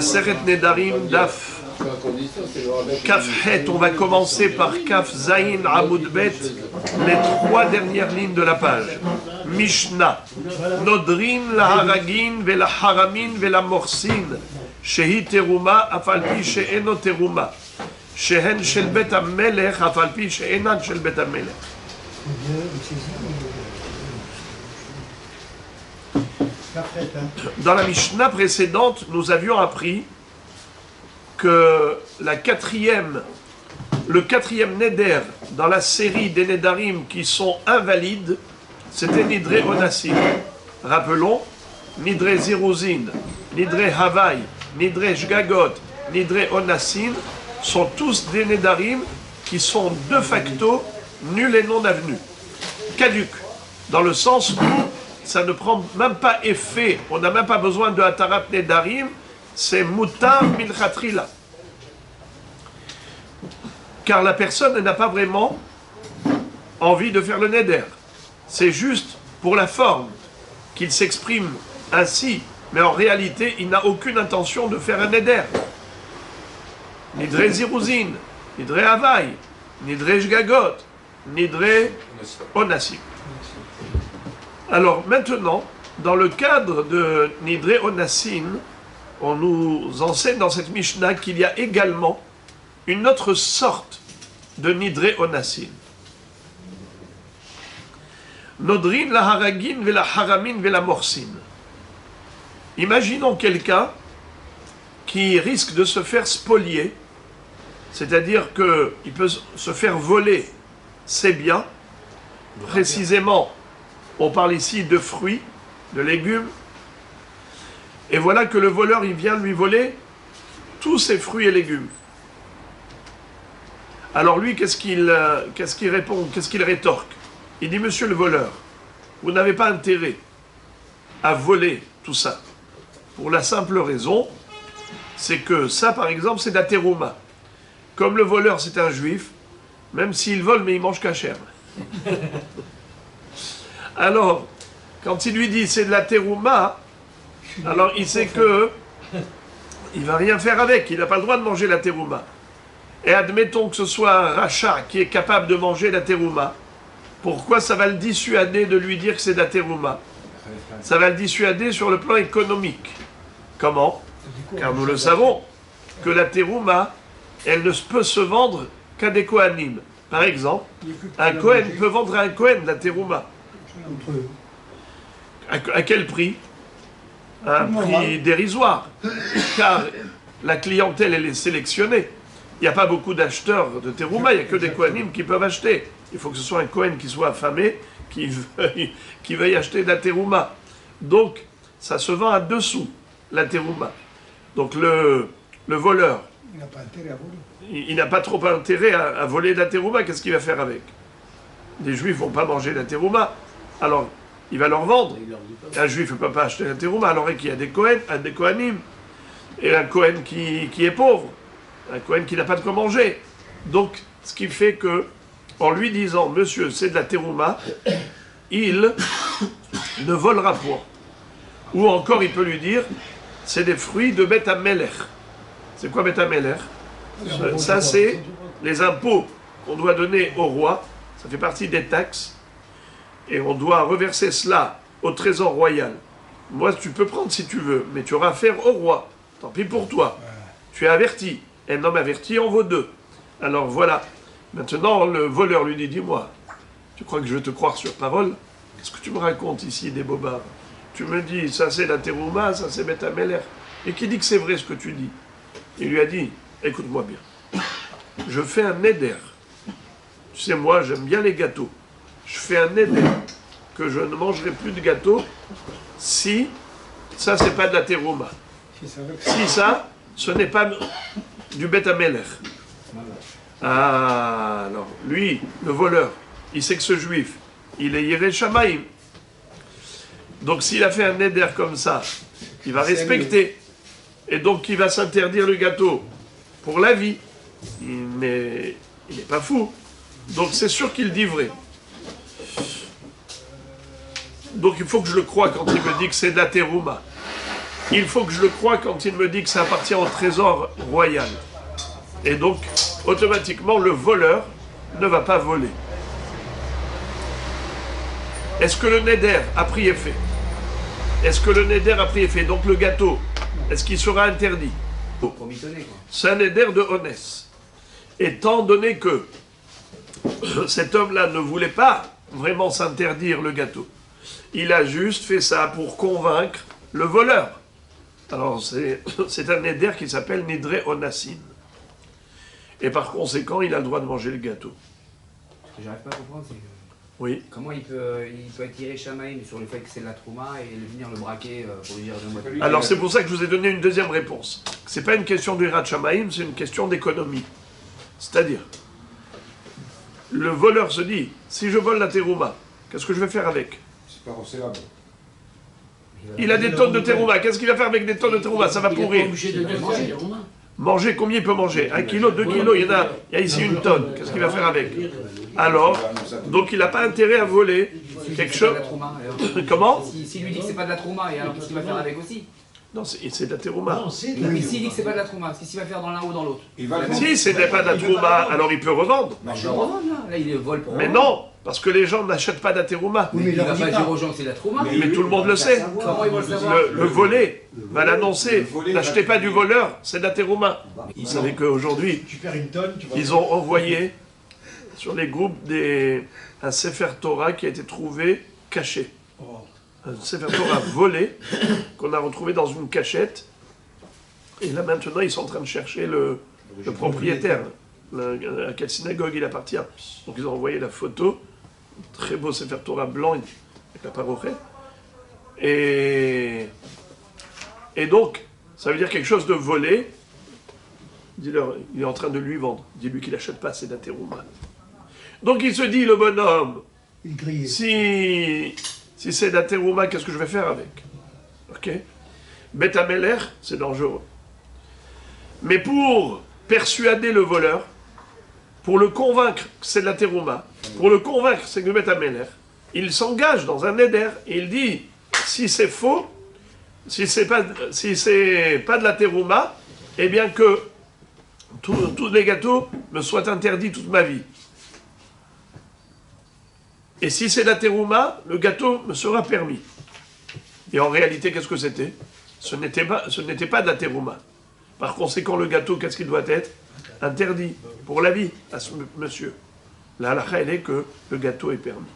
Seret Nedarim Daf Kaf Het, on va commencer par Kaf Zayin Amud Bet, les trois dernières lignes de la page. Mishnah Nodrin la Haragin ve la Haramin ve la Morsin Shehi Teruma afalpi she'eno Teruma Shehen shel Bet HaMelech afalpi she'enan shel Bet HaMelech. Dans la Mishnah précédente, nous avions appris que le quatrième Neder dans la série des Nedarim qui sont invalides, c'était Nidre Onassin. Rappelons, Nidre Ziruzin, Nidre Havai, Nidre Shgagot, Nidre Onassin sont tous des Nedarim qui sont de facto nuls et non avenus. Caducs, dans le sens où ça ne prend même pas effet, on n'a même pas besoin de Hatarat Nedarim, c'est Mutar Milchatrila. Car la personne n'a pas vraiment envie de faire le Neder. C'est juste pour la forme qu'il s'exprime ainsi, mais en réalité, il n'a aucune intention de faire un Neder. Nidre Ziruzin, Nidre Havai, Nidre Shgagot, Nidre Onassim. Alors maintenant, dans le cadre de Nidre Onassin, on nous enseigne dans cette Mishnah qu'il y a également une autre sorte de Nidre Onassin. Nodrin la Haragin ve la Haramin ve la Morsin. Imaginons quelqu'un qui risque de se faire spolier, c'est-à-dire qu'il peut se faire voler ses biens, précisément. On parle ici de fruits, de légumes. Et voilà que le voleur, il vient lui voler tous ces fruits et légumes. Alors lui, qu'est-ce qu'il répond, qu'est-ce qu'il rétorque? Il dit, monsieur le voleur, vous n'avez pas intérêt à voler tout ça. Pour la simple raison, c'est que ça, par exemple, c'est de la terouma. Comme le voleur, c'est un juif, même s'il vole, mais il mange kasher. Alors, quand il lui dit c'est de la terouma, alors il sait que il va rien faire avec, il n'a pas le droit de manger la terouma. Et admettons que ce soit un rachat qui est capable de manger la terouma. Pourquoi ça va le dissuader de lui dire que c'est de la terouma? Ça va le dissuader sur le plan économique. Comment? Car nous le savons, que la terouma, elle ne peut se vendre qu'à des Kohanim. Par exemple, un Kohen peut vendre à un Kohen la terouma. À quel prix? Un prix dérisoire, car la clientèle elle est sélectionnée. Il n'y a pas beaucoup d'acheteurs de terouma, il n'y a que des Kohanim qui peuvent acheter. Il faut que ce soit un Kohen qui soit affamé, qui veuille acheter de la terouma. Donc, ça se vend à 2 sous, la terouma. Donc le voleur, il n'a pas intérêt à voler. Il n'a pas trop intérêt à voler de la terouma, qu'est-ce qu'il va faire avec? Les juifs ne vont pas manger de la terouma. Alors, il va leur vendre. Un juif ne peut pas acheter la terouma, alors qu'il y a des Kohanim, et un Kohen qui est pauvre, un Kohen qui n'a pas de quoi manger. Donc, ce qui fait que, en lui disant, monsieur, c'est de la terouma, il ne volera point. Ou encore, il peut lui dire, c'est des fruits de Bet HaMelech. C'est quoi Bet HaMelech? Ça, c'est les impôts qu'on doit donner au roi. Ça fait partie des taxes. Et on doit reverser cela au trésor royal. Moi, tu peux prendre si tu veux, mais tu auras affaire au roi. Tant pis pour toi. Tu es averti. Un homme averti en vaut 2. Alors voilà. Maintenant, le voleur lui dit, dis-moi, tu crois que je vais te croire sur parole? Qu'est-ce que tu me racontes ici, des bobards? Tu me dis, ça c'est la terouma, ça c'est Bet HaMelech. Et qui dit que c'est vrai ce que tu dis? Il lui a dit, écoute-moi bien. Je fais un neder. Tu sais, moi, j'aime bien les gâteaux. Je fais un neder que je ne mangerai plus de gâteaux si ça, c'est pas de la terouma. Si ça, ce n'est pas du Bet HaMelech. Ah, alors, lui, le voleur, il sait que ce juif, il est Yireh Shamayim. Donc, s'il a fait un neder comme ça, il va respecter. Et donc, il va s'interdire le gâteau pour la vie. Mais il n'est pas fou. Donc, c'est sûr qu'il dit vrai. Donc, il faut que je le croie quand il me dit que c'est de la terouma. il faut que je le croie quand il me dit que ça appartient au trésor royal. Et donc, automatiquement, le voleur ne va pas voler. Est-ce que le neder a pris effet? Est-ce que le neder a pris effet? Donc le gâteau, est-ce qu'il sera interdit? C'est un neder de honnête. Étant donné que cet homme-là ne voulait pas vraiment s'interdire le gâteau, il a juste fait ça pour convaincre le voleur. Alors c'est un neder qui s'appelle Nidre Onassin. Et par conséquent, il a le droit de manger le gâteau. Ce que j'arrive pas à comprendre, c'est que... Oui. Comment il peut être tiré Shamaïm sur le fait que c'est de la Trouma et venir le braquer pour lui dire de moi. Alors c'est pour ça que je vous ai donné une deuxième réponse. C'est pas une question du Hirat Shamaïm, c'est une question d'économie. C'est-à-dire, le voleur se dit, si je vole la terouma, qu'est-ce que je vais faire avec? C'est pas recevable. Il a des tonnes de terouma, qu'est-ce qu'il va faire avec des tonnes de terouma? Ça va pourrir. Manger, combien il peut manger? 1 kilo, 2 kilos, il y a ici une tonne. Qu'est-ce qu'il va faire avec? Alors, donc il n'a pas intérêt à voler quelque chose. Comment? S'il lui dit que c'est pas de la Trouma, et alors qu'est-ce qu'il va faire avec aussi? Non, c'est de la terouma. Mais s'il dit que c'est pas de la Trouma, qu'est-ce qu'il va faire dans l'un ou dans l'autre? Si ce n'est pas de la terouma, alors il peut revendre. Il va revendre là, il vole pour Mais non, parce que les gens n'achètent pas de la terouma. Mais il va pas dire aux gens que c'est de la Trouma. Mais tout le monde le sait. Comment ils vont le savoir? Le volé va l'annoncer. N'achetez pas du voleur, c'est de la terouma. Vous savez qu'aujourd'hui, Tu perds une tonne, tu vas... ils ont envoyé sur les groupes un Sefer Torah qui a été trouvé caché. Un Sefer Torah volé, qu'on a retrouvé dans une cachette. Et là maintenant, ils sont en train de chercher le propriétaire, à quelle synagogue il appartient. Donc ils ont envoyé la photo, très beau Sefer Torah blanc avec la parochet. Et donc, ça veut dire quelque chose de volé. Dis-leur, il est en train de lui vendre. Dis-lui qu'il n'achète pas, c'est de la terouma. Donc il se dit, le bonhomme, si c'est de la terouma, qu'est-ce que je vais faire avec? Ok? Bet Ameler, c'est dangereux. Mais pour persuader le voleur, pour le convaincre que c'est de la terouma, pour le convaincre que c'est du Bet Ameler, il s'engage dans un neder et il dit, si c'est faux, si c'est pas de la terouma, eh bien que tous les gâteaux me soient interdits toute ma vie. Et si c'est la terouma, le gâteau me sera permis. Et en réalité, qu'est-ce que c'était? Ce n'était pas de la terouma. Par conséquent, le gâteau, qu'est-ce qu'il doit être? Interdit pour la vie à ce monsieur. La halakha, elle est que le gâteau est permis.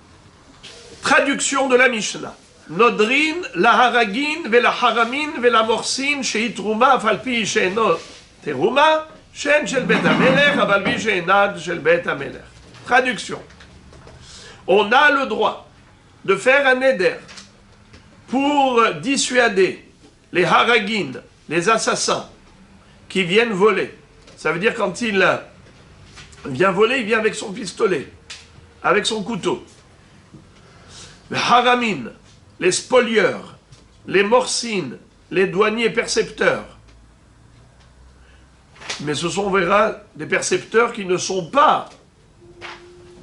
Traduction de la Mishnah. Nodrin, la haragin, ve la haramin, ve la morsin, shei trouma, afalpi she'eno terouma, shen shel bet hamelech, avalpi she'enad shel bet hamelech. Traduction. On a le droit de faire un neder pour dissuader les haragin, les assassins, qui viennent voler. Ça veut dire quand il vient voler, il vient avec son pistolet, avec son couteau. Les haramin, les spolieurs, les morsines, les douaniers percepteurs. Mais ce sont, on verra, des percepteurs qui ne sont pas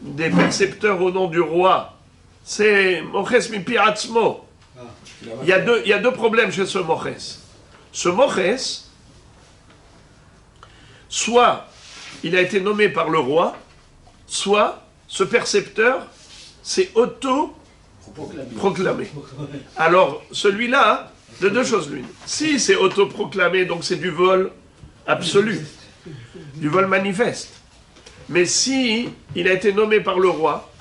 des percepteurs au nom du roi. C'est Moches mi Atzmo. Il y a deux problèmes chez ce Moches. Ce Moches, soit il a été nommé par le roi, soit ce percepteur s'est auto-proclamé. Alors, celui-là, de deux choses l'une. Si c'est auto-proclamé, donc c'est du vol absolu, du vol manifeste. Mais si il a été nommé par le roi,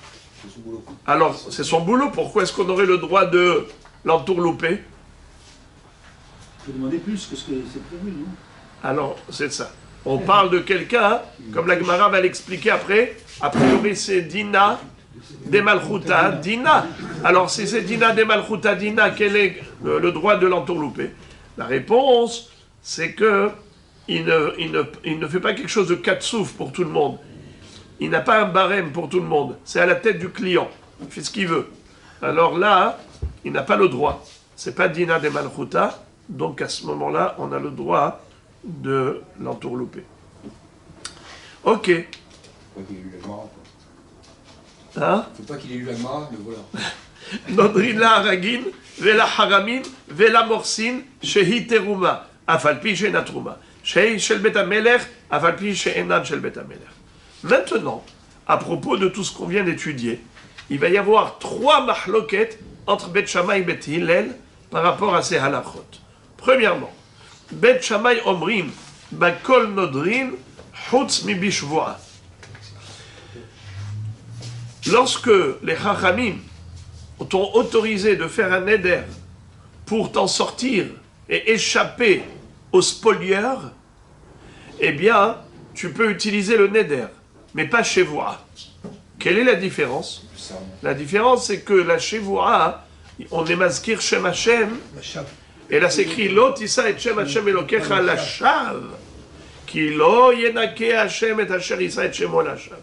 alors c'est son boulot. Pourquoi est-ce qu'on aurait le droit de l'entourlouper? Il faut demander plus que ce que c'est prévu, non? Alors, c'est ça. On parle de quelqu'un, comme la Gemara va l'expliquer après, a priori c'est Dina de Malchuta Dina. Alors, si c'est Dina de Malchuta Dina, quel est le droit de l'entourlouper? La réponse, c'est que il ne fait pas quelque chose de katsouf pour tout le monde. Il n'a pas un barème pour tout le monde. C'est à la tête du client. Il fait ce qu'il veut. Alors là, il n'a pas le droit. C'est pas Dina de Malchuta. Donc à ce moment-là, on a le droit de l'entourlouper. Ok. Faut pas qu'il ait lu la Gemara, quoi. Hein? Faut pas qu'il ait lu la Gemara, le voleur. נודרין לה הרגין ולחרמין ולמורסין שהיא תרומה, אף על פי שאינה תרומה. שהיא של בית המלך, אף על פי שאינן של בית המלך. Maintenant, à propos de tout ce qu'on vient d'étudier, il va y avoir 3 mahloket entre Bet Shammai et Bet Hillel par rapport à ces halachot. Premièrement, Bet Shammai omrim bakol nodrin chutz mi bishvoa. Lorsque les chachamim t'ont autorisé de faire un neder pour t'en sortir et échapper au spolieur, eh bien, tu peux utiliser le neder, mais pas shevoa. Quelle est la différence? La différence, c'est que la shevoa, on est mazkir Shem Hashem, et là c'est écrit Lo tisa et Shem Hashem elokecha lashav, ki lo yenake Hashem et asher isa et shemo lashav.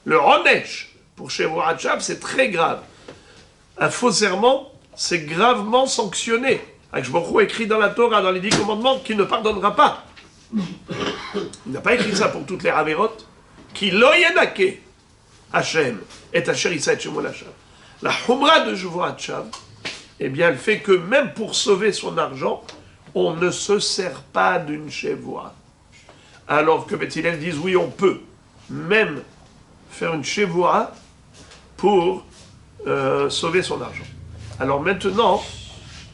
Le onesh pour shevoa shav, c'est très grave. Un faux serment, c'est gravement sanctionné. Akshbaruch écrit dans la Torah, dans les 10 commandements, qu'il ne pardonnera pas. Il n'a pas écrit ça pour toutes les avérotes. Ki lo yenake Hashem et asher isa et shemo lashav. La humra de shevoa shav, eh bien, elle fait que même pour sauver son argent, on ne se sert pas d'une shevoa. Alors que Beth Hillel disent oui, on peut même faire une shevoa pour sauver son argent. Alors maintenant,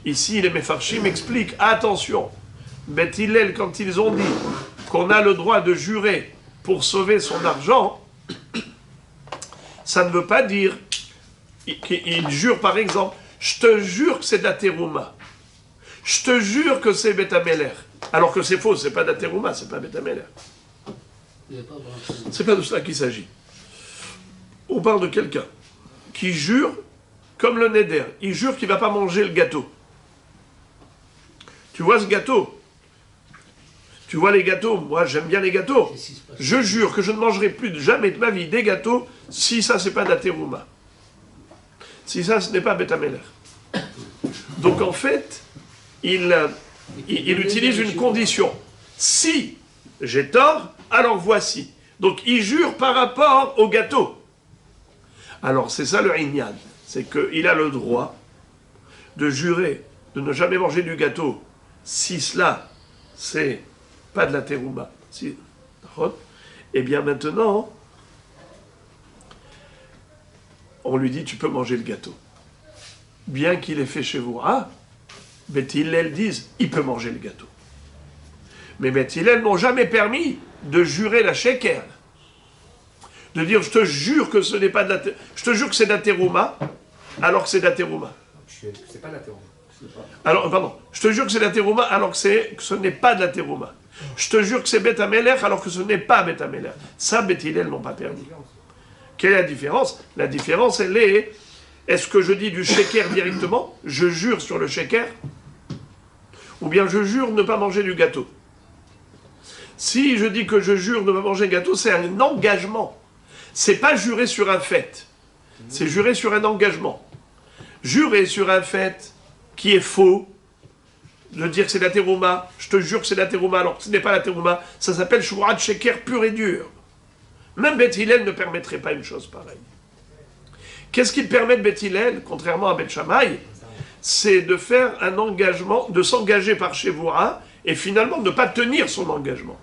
ici, les Mefarshim expliquent, attention, Beth Hillel, quand ils ont dit qu'on a le droit de jurer pour sauver son argent, ça ne veut pas dire qu'ils jurent par exemple, je te jure que c'est de la terouma. Je te jure que c'est Beth Ameler. Alors que c'est faux, c'est pas de la terouma, c'est pas Beth Ameler. C'est pas de cela qu'il s'agit. On parle de quelqu'un qui jure, comme le neder, il jure qu'il ne va pas manger le gâteau. Tu vois ce gâteau? Tu vois les gâteaux? Moi, j'aime bien les gâteaux. Je jure que je ne mangerai plus jamais de ma vie des gâteaux si ça, c'est pas de la terouma. Si ça, ce n'est pas Beth Ameler. Donc en fait, il utilise une condition. Si j'ai tort, alors voici. Donc il jure par rapport au gâteau. Alors c'est ça le Inyan. C'est qu'il a le droit de jurer de ne jamais manger du gâteau si cela, c'est pas de la terouma. Si, eh bien maintenant, on lui dit tu peux manger le gâteau. Bien qu'il ait fait chez vous, Beth Hillel disent il peut manger le gâteau. Mais Beth Hillel n'ont jamais permis de jurer la sheker. De dire je te jure que ce n'est pas de la je te jure que c'est de la terouma, alors que c'est de la terouma. C'est pas de la terouma. Alors, pardon, je te jure que c'est de la terouma alors que ce n'est pas de la terouma. Je te jure que c'est Beth Ameler alors que ce n'est pas Beth Ameler. Ça, Beth Hillel n'ont pas permis. Quelle est la différence? La différence, elle est, est-ce que je dis du sheker directement, je jure sur le sheker, ou bien je jure ne pas manger du gâteau? Si je dis que je jure ne pas manger le gâteau, c'est un engagement. C'est pas jurer sur un fait, c'est jurer sur un engagement. Jurer sur un fait qui est faux, de dire que c'est la terouma, je te jure que c'est la terouma alors que ce n'est pas la terouma, ça s'appelle shvuat sheker pur et dur. Même Beth Hillel ne permettrait pas une chose pareille. Qu'est-ce qui permet de Beth Hillel, contrairement à Beth Shammai? C'est de faire un engagement, de s'engager par Shevoura et finalement de ne pas tenir son engagement.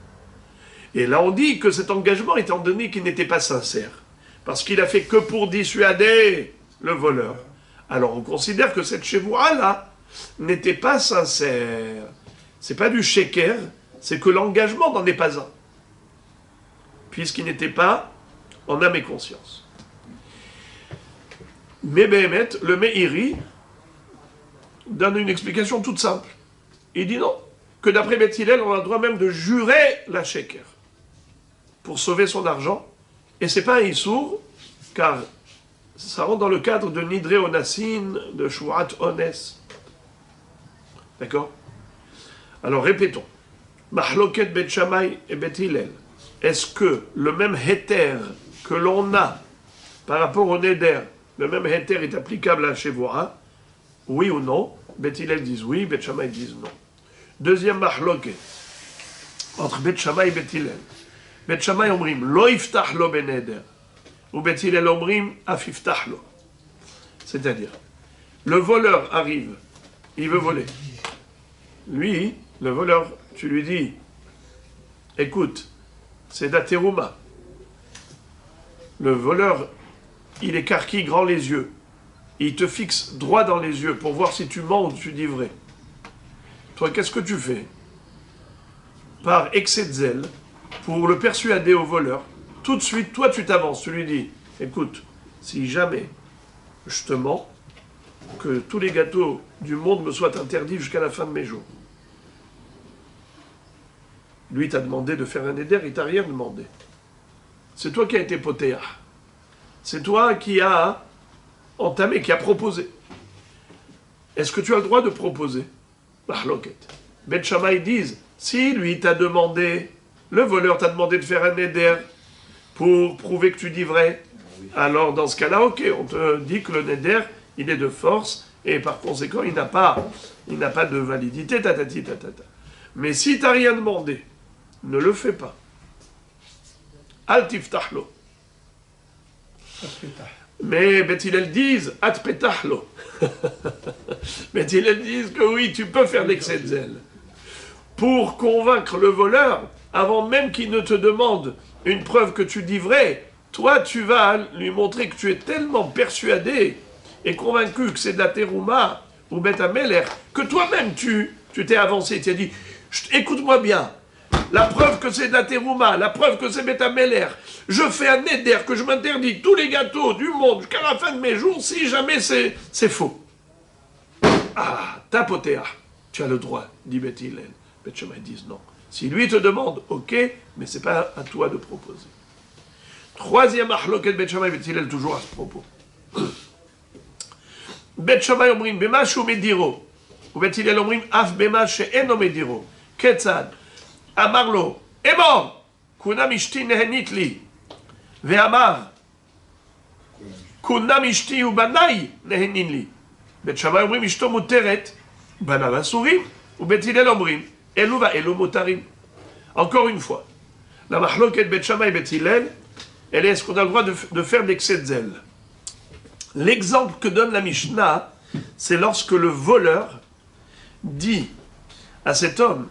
Et là on dit que cet engagement, étant donné qu'il n'était pas sincère, parce qu'il a fait que pour dissuader le voleur, alors on considère que cette Shevoura-là n'était pas sincère. C'est pas du sheker, c'est que l'engagement n'en est pas un. Puisqu'il n'était pas en âme et conscience. Mais Béhémet, le Meiri, donne une explication toute simple. Il dit non, que d'après Beth Hillel, on a le droit même de jurer la sheker pour sauver son argent. Et c'est pas un issour, car ça rentre dans le cadre de Nidre Onassin, de Shvuat Ones. D'accord? Alors répétons. Mahloket Bet Shammai et Bet Hillel. Est-ce que le même héter que l'on a par rapport au neder, le même héter est applicable à Shevoura? Oui ou non? Beth Hillel disent oui, Beth Shammai disent non. Deuxième mahloket entre Beth Shammai et Beth Hillel. Beth Shammai omrim lo iftach lo beneder, ou Beth Hillel omrim af iftach lo. C'est-à-dire, le voleur arrive, il veut voler. Lui, le voleur, tu lui dis, écoute, c'est d'Aterouma. Le voleur, il écarquille grand les yeux. Il te fixe droit dans les yeux pour voir si tu mens ou tu dis vrai. Toi, qu'est-ce que tu fais? Par excès de zèle, pour le persuader au voleur, tout de suite, toi, tu t'avances. Tu lui dis, écoute, si jamais je te mens, que tous les gâteaux du monde me soient interdits jusqu'à la fin de mes jours. Lui t'a demandé de faire un éder, il t'a rien demandé. C'est toi qui as été potéa. C'est toi qui as entamé, qui a proposé. Est-ce que tu as le droit de proposer? Mahloket. Bet Shammai disent, si lui t'a demandé, le voleur t'a demandé de faire un éder pour prouver que tu dis vrai, alors dans ce cas-là, ok, on te dit que le neder, il est de force, et par conséquent, il n'a pas de validité, tatati, tatata. Mais si tu n'as rien demandé, ne le fais pas. Al tiftahlo. Mais Bet Hillel disent, at petahlo. Bet Hillel disent que oui, tu peux faire l'excès de zèle. Pour convaincre le voleur, avant même qu'il ne te demande une preuve que tu dis vrai, toi, tu vas lui montrer que tu es tellement persuadé et convaincu que c'est de la terouma ou Bet Ameler, que toi-même, tu t'es avancé, tu as dit, écoute-moi bien, la preuve que c'est de la terouma, la preuve que c'est Bet Ameler, je fais un éder, que je m'interdis tous les gâteaux du monde jusqu'à la fin de mes jours, si jamais c'est faux. Ah, tapotéa, tu as le droit, dit Bet Hillel. Bet Shammai disent non. Si lui te demande, ok, mais c'est pas à toi de proposer. Troisième mahloket Bet Shammai Bet Hillel toujours à ce propos. Bet Shammai omrim bema shu mediro, ou Bet Hillel omrim af bema she'eno mediro. Ketzad, amar lo, emor, kunam ishti nehenit li, ve'amar, kunam ishti ubanai nehenin li. Bet Shammai omrim ishto muteret, banav asurim, ou Bet Hillel omrim, elu va elu mutarim. Encore une fois, la mahloket Bet Shammai Bet Hillel, elle est, est-ce qu'on a le droit de faire de l'excès de zèle? L'exemple que donne la Mishnah, c'est lorsque le voleur dit à cet homme,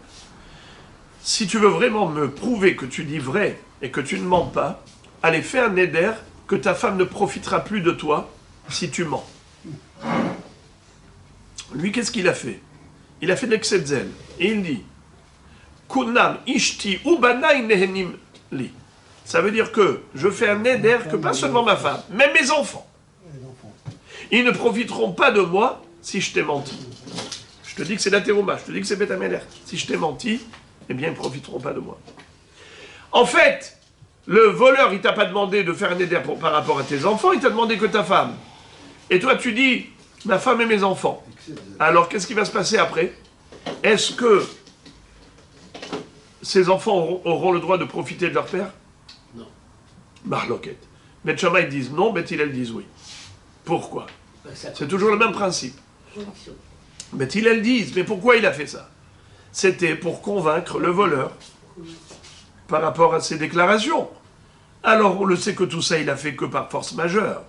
si tu veux vraiment me prouver que tu dis vrai et que tu ne mens pas, allez fais un éder que ta femme ne profitera plus de toi si tu mens. Lui, qu'est-ce qu'il a fait? Il a fait de l'excès de zèle. Et il dit, Kunam ishti ubanai nehenim li. Ça veut dire que je fais un éder que pas seulement ma femme, même mes enfants. Ils ne profiteront pas de moi si je t'ai menti. Je te dis que c'est la terouma, je te dis que c'est Bet Ameler. Si je t'ai menti, eh bien ils ne profiteront pas de moi. En fait, le voleur, il t'a pas demandé de faire un éder par rapport à tes enfants, il t'a demandé que ta femme. Et toi tu dis, ma femme et mes enfants. Alors qu'est-ce qui va se passer après? Est-ce que ces enfants auront le droit de profiter de leur père? Non. Marloquette. Bet Shammai disent non, Bet Hillel disent oui. Pourquoi? C'est toujours le même principe. Bet Hillel disent, mais pourquoi il a fait ça? C'était pour convaincre le voleur par rapport à ses déclarations. Alors on le sait que tout ça, il a fait que par force majeure.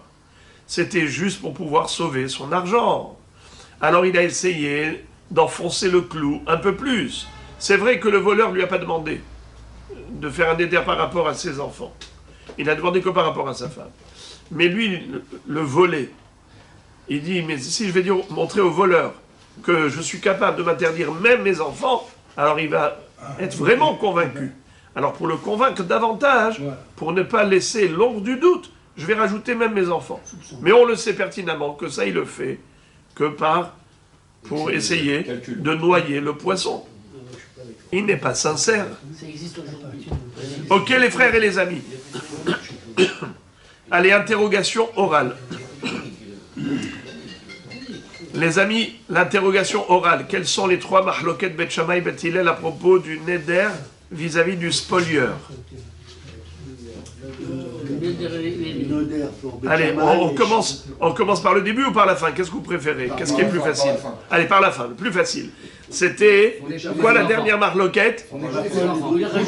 C'était juste pour pouvoir sauver son argent. Alors il a essayé d'enfoncer le clou un peu plus. C'est vrai que le voleur ne lui a pas demandé de faire un éder par rapport à ses enfants. Il a demandé que par rapport à sa femme. Mais lui, le volé, il dit, mais si je vais montrer au voleur que je suis capable de m'interdire même mes enfants, alors il va être vraiment convaincu. Alors pour le convaincre davantage, pour ne pas laisser l'ombre du doute, je vais rajouter même mes enfants. Mais on le sait pertinemment que ça, il le fait que pour essayer de noyer le poisson. Il n'est pas sincère. Ça existe aujourd'hui. Ok les frères et les amis. Allez, interrogation orale. Les amis, l'interrogation orale. Quels sont les trois mahloket Bet Shammai Bet Hillel à propos du neder vis-à-vis du spolieur? Allez, on commence par le début ou par la fin? Qu'est-ce que vous préférez? Qu'est-ce qui est plus facile? Allez, par la fin, le plus facile. C'était quoi la dernière mahloket?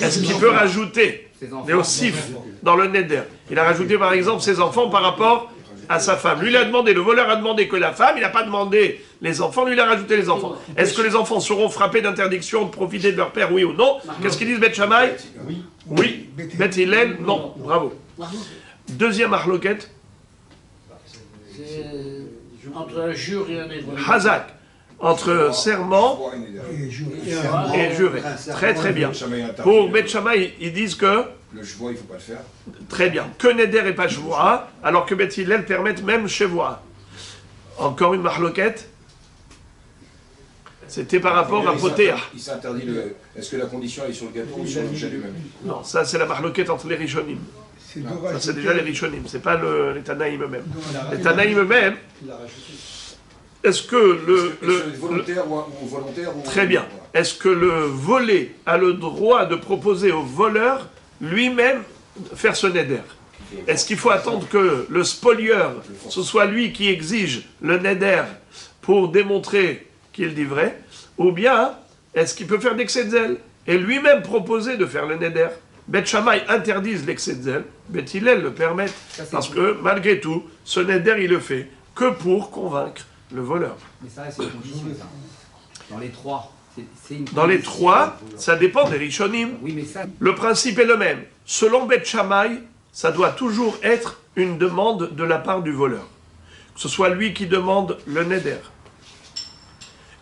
Est-ce qu'il peut rajouter des ossifs dans le neder? Il a rajouté par exemple ses enfants par rapport à sa femme. Lui, il a demandé, le voleur a demandé que la femme, il n'a pas demandé les enfants, lui, il a rajouté les enfants. Est-ce que les enfants seront frappés d'interdiction de profiter de leur père, oui ou non? Qu'est-ce qu'ils disent, Beth Shammai? Oui. Beth Hillel, non. Bravo. Deuxième marloquette. C'est entre un jure et un édron. Hazak. Entre serment Et jour. et juré. Très très bien. Pour Beth Shammai, ils disent que, Le cheval, il ne faut pas le faire. très bien, que Neder et pas Shvoa, alors que Beth Hillel permettent même Shevoa. Encore une marloquette. C'était par rapport à Potéa. Il s'interdit le. Est-ce que la condition est sur le gâteau ou sur l'objet lui-même? Non, ça c'est la marloquette entre les Rishonim. C'est Ça c'est déjà les Rishonim, c'est pas les Tanaïm eux-mêmes. Les Tanaïm eux-mêmes, est-ce que Est-ce volontaire ou volontaire ou... Très bien. Est-ce que le volé a le droit de proposer au voleur lui-même faire ce neder? Est-ce qu'il faut attendre que le spolieur, ce soit lui qui exige le neder pour démontrer qu'il dit vrai? Ou bien, est-ce qu'il peut faire d'excès de zèle et lui-même proposer de faire le neder? Beth Shammai interdisent l'excès de zèle, Beth Hillel le permettent, parce que malgré tout, ce neder il le fait que pour convaincre le voleur. Mais ça, c'est une condition, ça. Dans les trois. C'est une Dans les condition. trois, ça dépend des Rishonim. Oui, mais ça. Le principe est le même. Selon Beth Shammai, ça doit toujours être une demande de la part du voleur. Que ce soit lui qui demande le neder.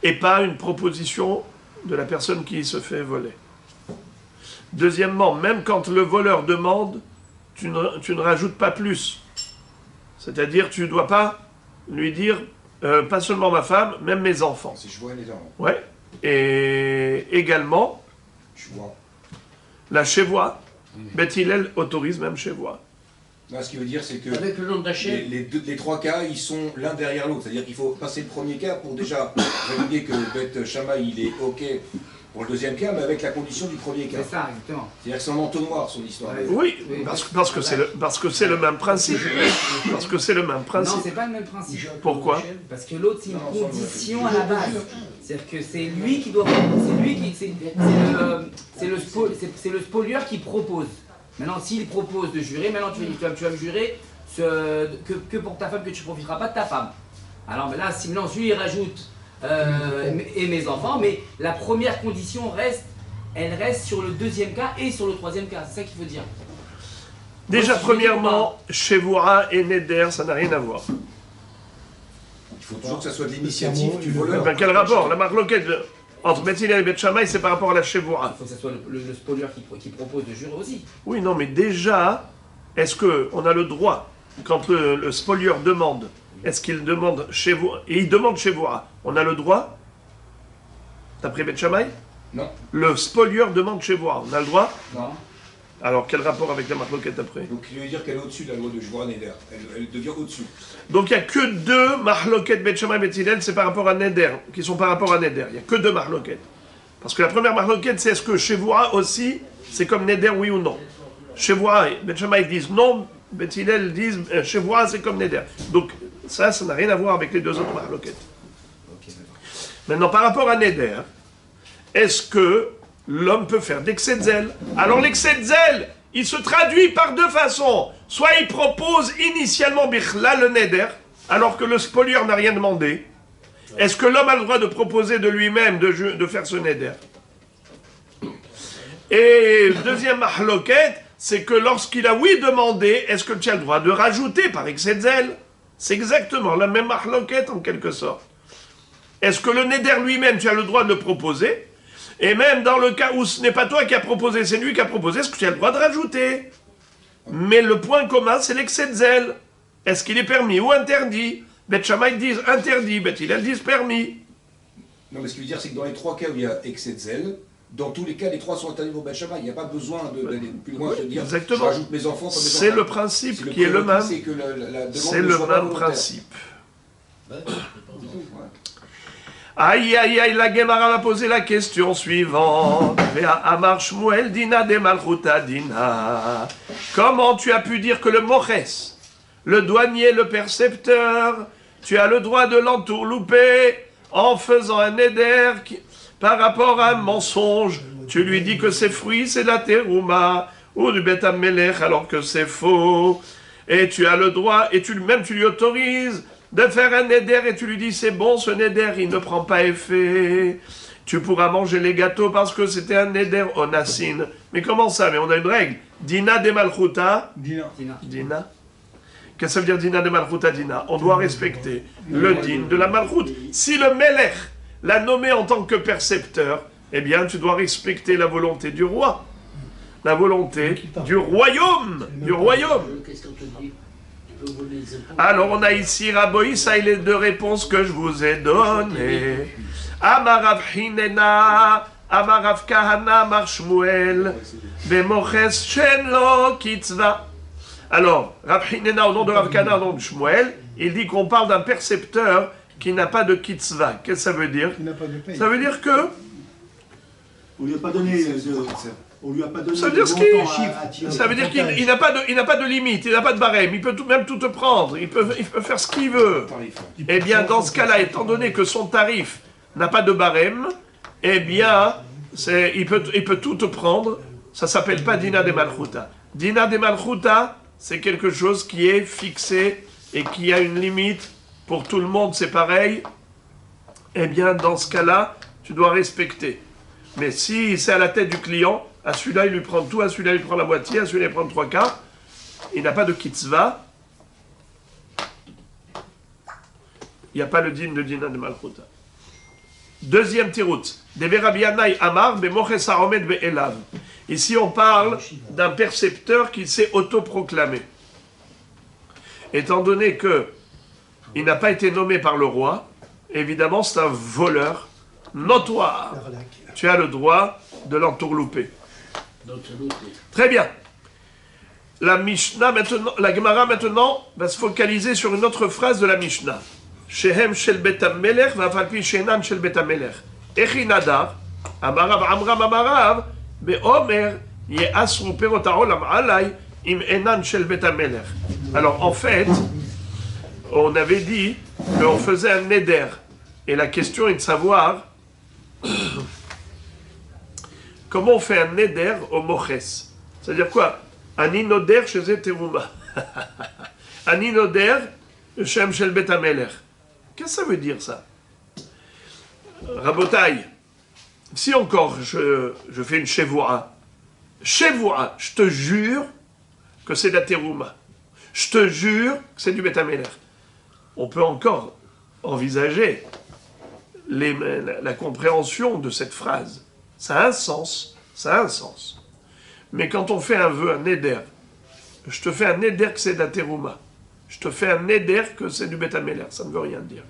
Et pas une proposition de la personne qui se fait voler. Deuxièmement, même quand le voleur demande, tu ne rajoutes pas plus. C'est-à-dire, tu ne dois pas lui dire, pas seulement ma femme, même mes enfants. C'est cheval et les dents. Ouais. Et également, Cheval. la chevoie. Beth Hillel autorise même chevoie. Là, ce qui veut dire, c'est que Avec le nom d'Hachem. les trois cas, ils sont l'un derrière l'autre. C'est-à-dire qu'il faut passer le premier cas pour déjà valider que Beth Shammai, il est OK pour le deuxième cas, mais avec la condition du premier cas. C'est ça, exactement. C'est-à-dire que c'est en entonnoir, son histoire. Ouais. Oui, Oui. parce que c'est le même principe. Parce que c'est le même Non, principe. c'est pas le même principe. Pourquoi? Parce que l'autre, c'est une condition à la base. C'est-à-dire que c'est lui qui doit. C'est lui qui. C'est le spolieur qui propose. Maintenant, s'il propose de jurer, maintenant tu vas me jurer que pour ta femme, que tu ne profiteras pas de ta femme. Alors mais là, si maintenant lui il rajoute et mes enfants, mais la première condition elle reste sur le deuxième cas et sur le troisième cas. C'est ça qu'il faut dire. Déjà, Moi, si je premièrement, chevoua et neder, ça n'a rien à voir. Il faut toujours que ça soit de l'initiative du voleur. Ben, quel rapport? La marloquette entre Beth Hillel et Beth Shammai, c'est par rapport à la chevoua. Il faut que ce soit le spolieur qui propose de jurer aussi. Oui, non, mais déjà, est-ce qu'on a le droit, quand le spolieur demande, est-ce qu'il demande chevoua, et il demande chevoua, on a le droit, d'après Beth Shammai? Non. Le spolieur demande chevoua, on a le droit? Non. Alors, quel rapport avec la marloquette après? Donc il veut dire qu'elle est au-dessus de la loi de Joran Neder. Elle devient au-dessus. Donc il n'y a que deux marloquettes, Beth Shammai et Beth Hillel, c'est par rapport à Neder, qui sont par rapport à Neder. Il n'y a que deux marloquettes. Parce que la première marloquette, c'est est-ce que chevoua aussi, c'est comme Neder, oui ou non? Chevoua, Beth Shammai disent non, Beth Hillel disent chevoua, c'est comme Neder. Donc ça n'a rien à voir avec les deux autres marloquettes. Maintenant, par rapport à Neder, est-ce que l'homme peut faire d'excès de zèle? Alors l'excès de zèle, il se traduit par deux façons. Soit il propose initialement bichla le neder, alors que le spolieur n'a rien demandé. Est-ce que l'homme a le droit de proposer de lui-même de faire ce neder? Et deuxième mahloket, c'est que lorsqu'il a oui demandé, est-ce que tu as le droit de rajouter par excès de zèle? C'est exactement la même mahloket en quelque sorte. Est-ce que le neder lui-même, tu as le droit de le proposer? Et même dans le cas où ce n'est pas toi qui as proposé, c'est lui qui a proposé, est-ce que tu as le droit de rajouter? Mais le point commun, c'est l'excès de zèle. Est-ce qu'il est permis ou interdit? Beth Shammai disent interdit, Beth Hillel disent permis. Non, mais ce qui veut dire, c'est que dans les trois cas où il y a excès de zèle, dans tous les cas, les trois sont interdits pour Beth Shammai. Il n'y a pas besoin d'aller plus loin, de dire exactement. je rajoute mes enfants. C'est le principe qui est le même. C'est le même principe. Aïe, aïe, aïe, la Gemara va poser la question suivante. Amar Shmuel dina de malchuta dina. Comment tu as pu dire que le moches, le douanier, le percepteur, tu as le droit de l'entourlouper en faisant un éder par rapport à un mensonge? Tu lui dis que ses fruits, c'est la terouma ou du Bet Amelech alors que c'est faux. Et tu as le droit, et tu lui autorises de faire un neder, et tu lui dis, c'est bon, ce neder, il ne prend pas effet. Tu pourras manger les gâteaux parce que c'était un neder onassin. Mais comment ça? Mais on a une règle. Dina de malchuta. Dina. Qu'est-ce que ça veut dire dina de malchuta, dina? On doit respecter le din de la malchut. Si le melech l'a nommé en tant que percepteur, eh bien, tu dois respecter la volonté du roi. La volonté du royaume. Du royaume. Qu'est-ce qu'on te dit? Tu peux voler les impôts. Alors, on a ici, Raboï, ça et les deux réponses que je vous ai données. Amarav Hinena, Amarav Kahana, Amar Shmuel, Bemoches Shenlo Kitzva. Alors, Rav Hinena, au nom de Rav Kahana, au nom de Shmuel, il dit qu'on parle d'un percepteur qui n'a pas de kitzva. Qu'est-ce que ça veut dire? Ça veut dire que... On lui a pas donné on lui a pas donné Ça veut dire, ça veut dire qu'il qu'il n'a pas de limite, il n'a pas de barème, il peut même tout te prendre, il peut faire ce qu'il veut. Eh bien, dans ce cas-là, étant donné que son tarif n'a pas de barème, eh bien, il peut tout te prendre. Ça ne s'appelle pas Dina de Malchuta. Dina de Malchuta, c'est quelque chose qui est fixé et qui a une limite. Pour tout le monde, c'est pareil. Eh bien, dans ce cas-là, tu dois respecter. Mais si c'est à la tête du client, à celui-là, il lui prend tout, à celui-là, il prend la moitié, à celui-là, il prend 3/4. Il n'a pas de kitzva. Il n'y a pas le din de Dina de Malchuta. Deuxième tirout. Amar bemoches haomed be'elav. Ici, on parle d'un percepteur qui s'est autoproclamé. Étant donné que il n'a pas été nommé par le roi, évidemment, c'est un voleur notoire. Tu as le droit de l'entourlouper. Très bien. La Mishnah maintenant, la Gemara maintenant va se focaliser sur une autre phrase de la Mishnah. Shehem shel bet hamelech va'afalpi shenan shel bet hamelech. Echi nadar, amarav amram amarav, be'omer ye'asru perot ha'olam alay im enan shel bet hamelech. Alors en fait, on avait dit qu'on faisait un neder. Et la question est de savoir comment on fait un neder au moches. C'est-à-dire quoi? Un inoder chez Teruma. Un inoder shem shel bet hamelech. Qu'est-ce que ça veut dire ça? Rabotai, si encore je fais une chevoua, je te jure que c'est de la Teruma. Je te jure que c'est du bet hamelech. On peut encore envisager la compréhension de cette phrase. Ça a un sens, ça a un sens. Mais quand on fait un vœu, un neder, je te fais un neder que c'est de la terouma. Je te fais un neder que c'est du bet hamelech. Ça ne veut rien dire.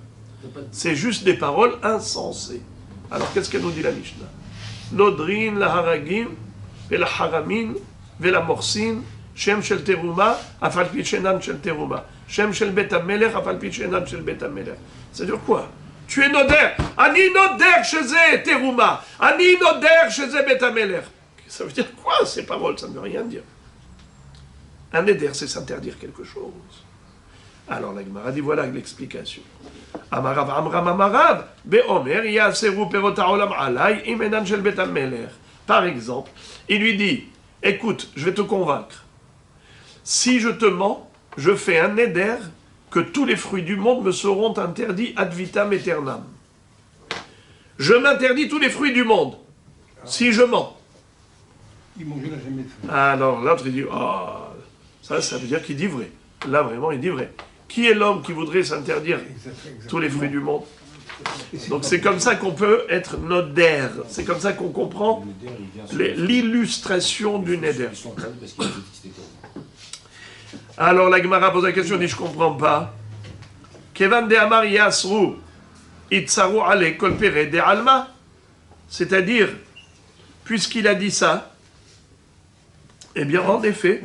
C'est juste des paroles insensées. Alors qu'est-ce qu'elle nous dit la Mishnah? Nodrin la haragim, ve la haramin, ve la morsin, shem shel terouma, afal pi shenan shel terouma. Shem shel bet hamelech, afal pi shenan shel bet hamelech. C'est-à-dire quoi? Tu es noder. Ani noder chez terouma. Ani noder chez bet hamelech. Ça veut dire quoi ces paroles? Ça ne veut rien dire. Un neder, c'est s'interdire quelque chose. Alors la Gemara dit voilà l'explication. Amarav amram amarav be'omer yaseru perot ha'olam alay imenan shel bet hamelech. Par exemple, il lui dit écoute, je vais te convaincre. Si je te mens, je fais un neder que tous les fruits du monde me seront interdits ad vitam aeternam. Je m'interdis tous les fruits du monde si je mens. Il mangera jamais de fruits. Alors l'autre il dit ça veut dire qu'il dit vrai. Là vraiment il dit vrai. Qui est l'homme qui voudrait s'interdire tous les fruits du monde? Donc c'est comme ça qu'on peut être noder. C'est comme ça qu'on comprend l'illustration du neder. Alors la Gemara pose la question, dit je comprends pas. Kevan de Amar Yasru Itzaru Ale Kolpere de Alma. C'est-à-dire, puisqu'il a dit ça, eh bien en effet,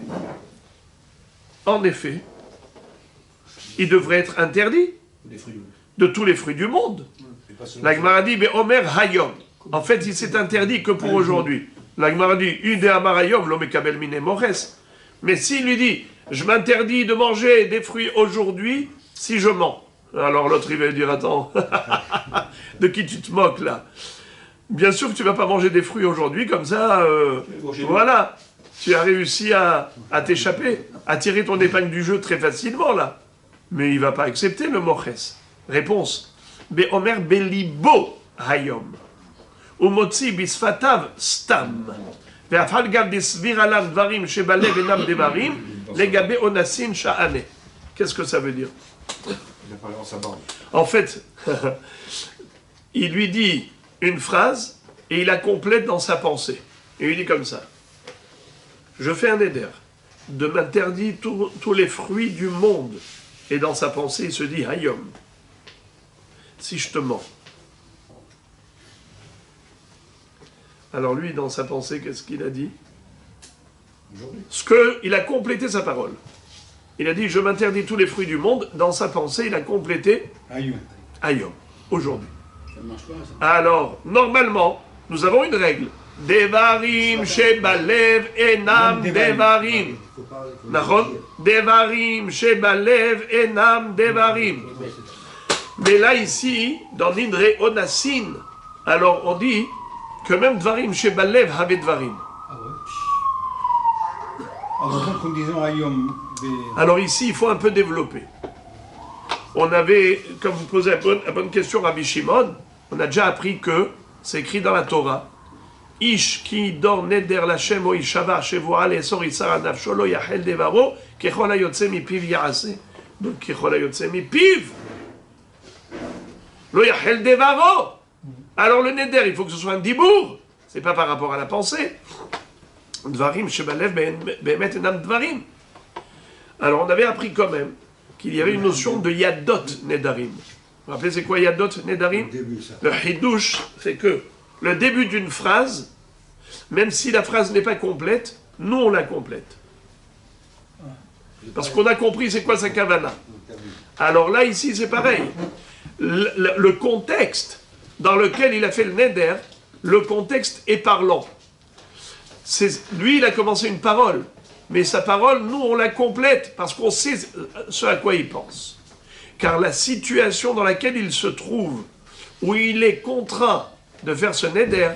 il devrait être interdit de tous les fruits du monde. La Gemara dit, mais Omer Hayom. En fait, il s'est interdit que pour aujourd'hui. La Gemara dit, Ude Amar Hayom, l'homme kabel mine mores. Mais s'il lui dit, je m'interdis de manger des fruits aujourd'hui si je mens. Alors l'autre, il va lui dire, attends, de qui tu te moques là? Bien sûr que tu ne vas pas manger des fruits aujourd'hui, comme ça, voilà. tu as réussi à t'échapper, à tirer ton épingle du jeu très facilement, là. Mais il ne va pas accepter le moches. Réponse. Be'omer belibo hayom. Umotzi bisfatav stam. Ve'afal gam bisvir alam dvarim shebalev enam devarim. Legabe onasin sha'ane. Qu'est-ce que ça veut dire? Il a parlé en sa bande. En fait, il lui dit une phrase et il la complète dans sa pensée. Et il dit comme ça. Je fais un éder de m'interdire tous les fruits du monde. Et dans sa pensée, il se dit Hayom. Si je te mens. Alors lui, dans sa pensée, qu'est-ce qu'il a dit? Il a complété sa parole. Il a dit je m'interdis tous les fruits du monde. Dans sa pensée, il a complété Hayom. Aujourd'hui. Ça ne marche pas, ça. Alors, normalement, nous avons une règle. Devarim shebalev enam devarim. Nachon? Devarim shebalev enam devarim. Mais là, ici, dans Nidre Onassin, alors on dit que même Dvarim shebalev have dvarim. Alors donc, en disant Ayom, Alors ici, il faut un peu développer. On avait, comme vous posez la bonne question, Rabbi Shimon, on a déjà appris que, c'est écrit dans la Torah, Ish ki dor neder lachem o ishava shevoa le'esor isar nafsho lo yachel devaro kechol hayotze mipiv ya'ase. Donc kechol hayotze mipiv lo yachel devaro. Alors le neder, il faut que ce soit un dibour. C'est pas par rapport à la pensée. Dvarim shebalev be'emet enam dvarim. Alors on avait appris quand même qu'il y avait une notion de yadot nedarim. Vous vous rappelez c'est quoi yadot nedarim? Le hidouche, c'est que le début d'une phrase, même si la phrase n'est pas complète, nous on la complète. Parce qu'on a compris c'est quoi sa kavana. Alors là, ici, c'est pareil. Le contexte dans lequel il a fait le neder, le contexte est parlant. Lui, il a commencé une parole, mais sa parole, nous, on la complète parce qu'on sait ce à quoi il pense. Car la situation dans laquelle il se trouve, où il est contraint de faire ce neder,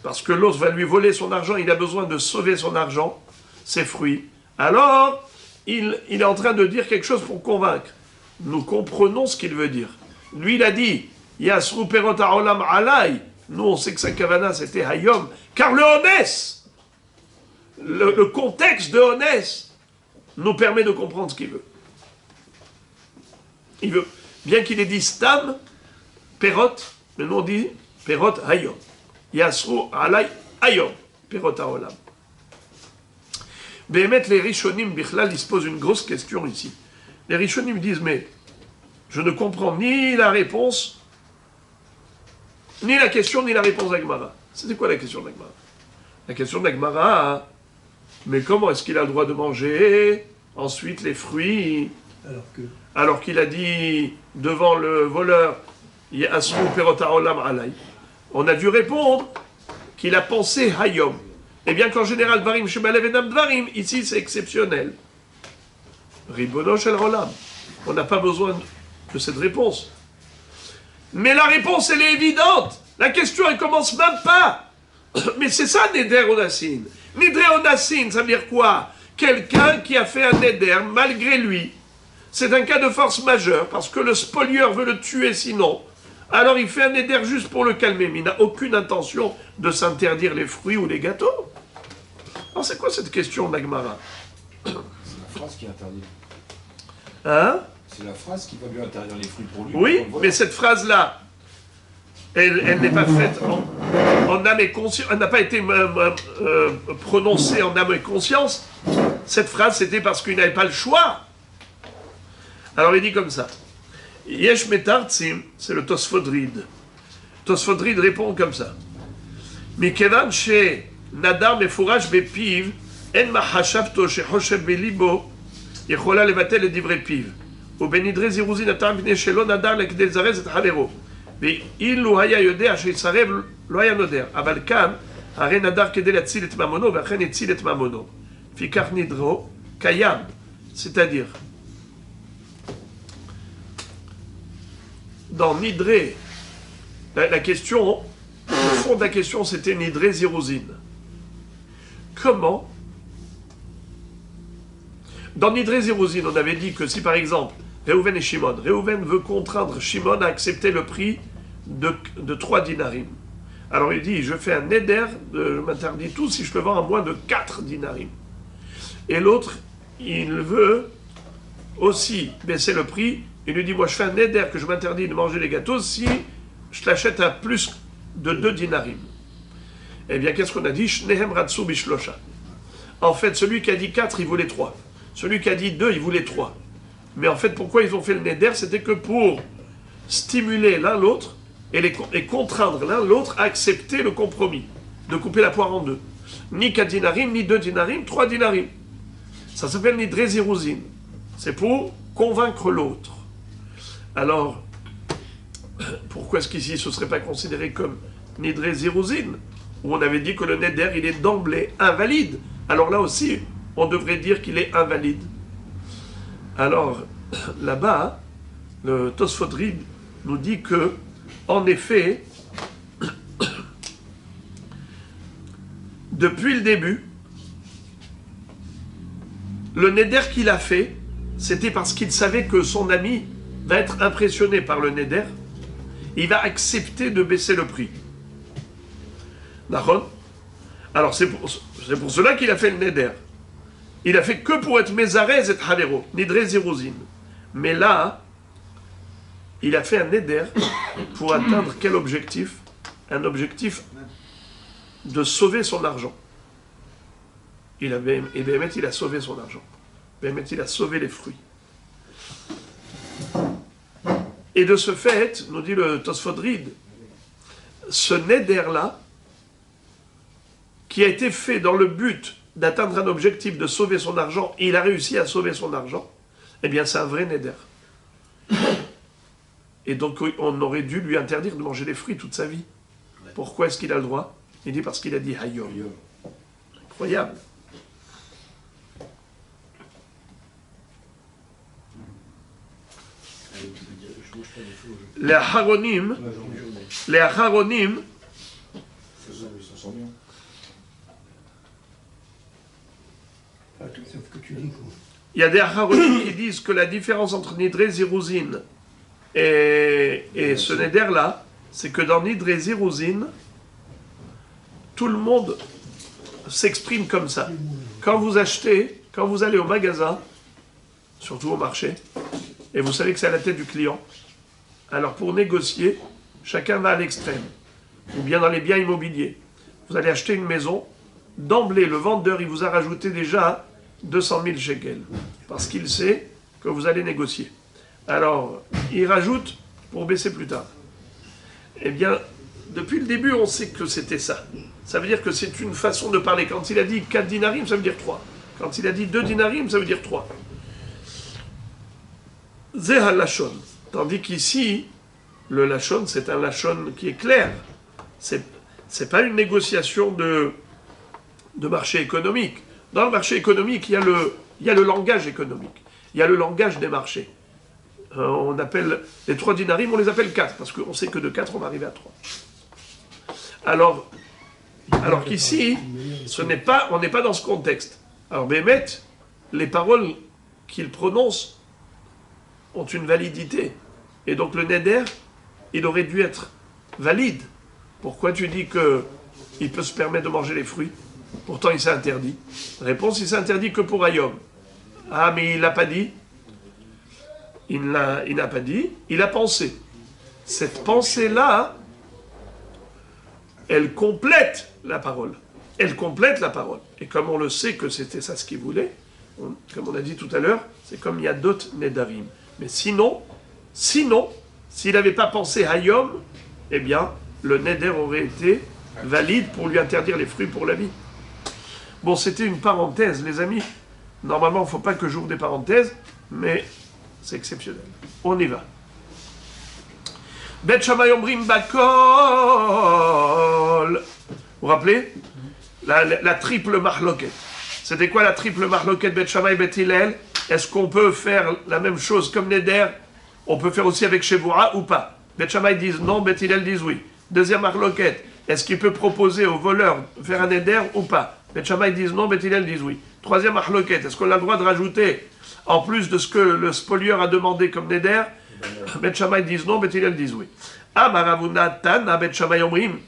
parce que l'autre va lui voler son argent, il a besoin de sauver son argent, ses fruits. Alors, il est en train de dire quelque chose pour convaincre. Nous comprenons ce qu'il veut dire. Lui, il a dit, Yasru perot ha'olam alay. Nous, on sait que sa kavana, c'était hayom. Car le honès, le contexte de honès, nous permet de comprendre ce qu'il veut. Il veut, bien qu'il ait dit stam, perot, mais nous on dit perot hayom. Yasru alay hayom. Perot ha'olam. Béhémet, les Rishonim, Bichlal, ils se posent une grosse question ici. Les Rishonim disent, mais je ne comprends ni la réponse, ni la question, ni la réponse d'Agmara. C'était quoi la question d'Agmara? La question d'Agmara, mais comment est-ce qu'il a le droit de manger ensuite les fruits alors qu'il a dit devant le voleur, Yasru perot ha'olam alay. On a dû répondre qu'il a pensé hayom. Et bien qu'en général, Dvarim shebalev enam dvarim, ici c'est exceptionnel. Ribono shel olam. On n'a pas besoin de cette réponse. Mais la réponse, elle est évidente. La question, elle commence même pas. Mais c'est ça, Neder Onassin. Neder Onassin, ça veut dire quoi? Quelqu'un qui a fait un Neder malgré lui. C'est un cas de force majeure, parce que le spolieur veut le tuer sinon. Alors il fait un Neder juste pour le calmer, mais il n'a aucune intention de s'interdire les fruits ou les gâteaux. Alors c'est quoi cette question d'Agmara? C'est la phrase qui interdit. Hein? C'est la phrase qui va lui interdire les fruits pour lui. Oui, mais cette phrase-là, elle n'est pas faite en âme et conscience, elle n'a pas été prononcée en âme et conscience. Cette phrase, c'était parce qu'il n'avait pas le choix. Alors il dit comme ça. Yesh metartzim, c'est le Tosfodrid. Tosfodrid répond comme ça. Mikevan she nadar mefurash bepiv, en mahashavto shechoshev belibo, yechola levatel et divrei piv. ובנדרי זירוזין הטעם מפני שלא נדר לכדי לזרז את חברו. ואילו היה יודע שיסרב לא היה נודר. אבל כאן הרי נדר כדי להציל את ממונו ואכן הציל את ממונו. לפיכך נדרו קיים. C'est-à-dire, dans Nidré, la question, le fond de la question c'était Nidré Ziruzin. Comment Dans Nidré Zérouzine, on avait dit que si par exemple, Réhouven et Shimon, Réhouven veut contraindre Shimon à accepter le prix de 3 dinarim. Alors il dit, je fais un neder, je m'interdis tout si je le vends à moins de 4 dinarim. Et l'autre, il veut aussi baisser le prix. Il lui dit, moi je fais un neder que je m'interdis de manger les gâteaux si je l'achète à plus de 2 dinarim. Eh bien, qu'est-ce qu'on a dit? Shnehem ratsu bishlosha. En fait, celui qui a dit 4, il voulait 3. Celui qui a dit 2, il voulait 3. Mais en fait, pourquoi ils ont fait le neder? C'était que pour stimuler l'un l'autre et contraindre l'un l'autre à accepter le compromis, de couper la poire en deux. Ni 4 dinarim, ni 2 dinarim, 3 dinarim. Ça s'appelle Nidré Zérouzine. C'est pour convaincre l'autre. Alors, pourquoi est-ce qu'ici ce ne serait pas considéré comme Nidré Zérouzine, où on avait dit que le neder, il est d'emblée invalide? Alors là aussi, on devrait dire qu'il est invalide. Alors, là-bas, le Tosfot Rid nous dit que, en effet, depuis le début, le neder qu'il a fait, c'était parce qu'il savait que son ami va être impressionné par le neder, il va accepter de baisser le prix. D'accord? Alors c'est pour cela qu'il a fait le neder. Il a fait que pour être Mézarez et Havero, Nidré Zérouzine. Mais là, il a fait un neder pour atteindre quel objectif? Un objectif de sauver son argent. Et Béhémet, il a sauvé son argent. Béhémet, il a sauvé les fruits. Et de ce fait, nous dit le Tosfot Rid, ce neder-là, qui a été fait dans le but d'atteindre un objectif de sauver son argent, et il a réussi à sauver son argent, eh bien c'est un vrai neder. Et donc on aurait dû lui interdire de manger des fruits toute sa vie. Pourquoi est-ce qu'il a le droit? Il dit parce qu'il a dit Hayom. Incroyable. Les Aharonim, il y a des Aharonim qui disent que la différence entre Nidré Zérouzine et ce neder-là, c'est que dans Nidré Zérouzine, tout le monde s'exprime comme ça. Quand vous achetez, quand vous allez au magasin, surtout au marché, et vous savez que c'est à la tête du client, alors pour négocier, chacun va à l'extrême. Ou bien dans les biens immobiliers. Vous allez acheter une maison, d'emblée, le vendeur, il vous a rajouté déjà 200 000 shekels. Parce qu'il sait que vous allez négocier. Alors, il rajoute pour baisser plus tard. Eh bien, depuis le début, on sait que c'était ça. Ça veut dire que c'est une façon de parler. Quand il a dit 4 dinarim, ça veut dire 3. Quand il a dit 2 dinarim, ça veut dire 3. Zehal Lachon. Tandis qu'ici, le Lachon, c'est un Lachon qui est clair. C'est pas une négociation de marché économique. Dans le marché économique, il y a le langage économique. Il y a le langage des marchés. On appelle les 3 dinarim, on les appelle 4, parce qu'on sait que de 4, on va arriver à 3. Alors qu'ici, on n'est pas dans ce contexte. Alors, Béhémet, les paroles qu'il prononce ont une validité. Et donc, le neder, il aurait dû être valide. Pourquoi tu dis qu'il peut se permettre de manger les fruits? Pourtant, il s'est interdit. Réponse, il s'est interdit que pour Hayom. Ah, mais il l'a pas dit. Il n'a pas dit, il a pensé. Cette pensée-là, elle complète la parole. Elle complète la parole. Et comme on le sait que c'était ça ce qu'il voulait, comme on a dit tout à l'heure, c'est comme il y a d'autres nedarim. Mais sinon, s'il n'avait pas pensé Hayom, eh bien, le neder aurait été valide pour lui interdire les fruits pour la vie. Bon, c'était une parenthèse, les amis. Normalement, il ne faut pas que j'ouvre des parenthèses, mais c'est exceptionnel. On y va. Bet Shammai Omrim Bakol. Vous vous rappelez la triple marloquette. C'était quoi la triple marloquette Bet Shammai Bet Hillel? Est-ce qu'on peut faire la même chose comme Neder? On peut faire aussi avec Shevoura ou pas? Bet Shammai disent non, Bet Hillel disent oui. Deuxième marloquette. Est-ce qu'il peut proposer au voleur de faire un Neder ou pas? Bet Shammai disent non, Bet Hillel disent oui. Troisième mahloket, est-ce qu'on a le droit de rajouter, en plus de ce que le spolieur a demandé comme neder? Bet Shammai disent non, Bet Hillel disent oui. Amar Ravuna Tana, Bet Shammai omrim,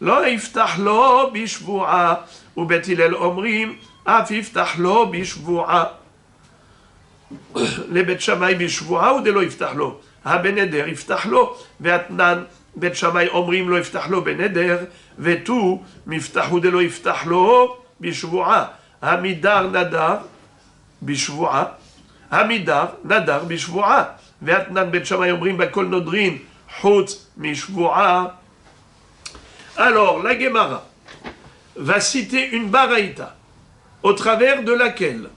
lo iftach lo bishvu'a, ou Bet Hillel omrim, af iftach lo bishvu'a. Les Bet Shammai bishvu'a ou de lo iftach lo? Ha beneder iftach lo, ve'atnan Bet Shammai omrim lo iftach lo beneder, ve'tu miftahu de lo iftach lo bishvu'a. Hamidar nadar bishvu'a. Hamidar nadar bishvu'a. Ve'atnan Bet Shammai omrim bakol nodrin chutz mishvu'a. Alors, la Gemara va citer une baraïta au travers de laquelle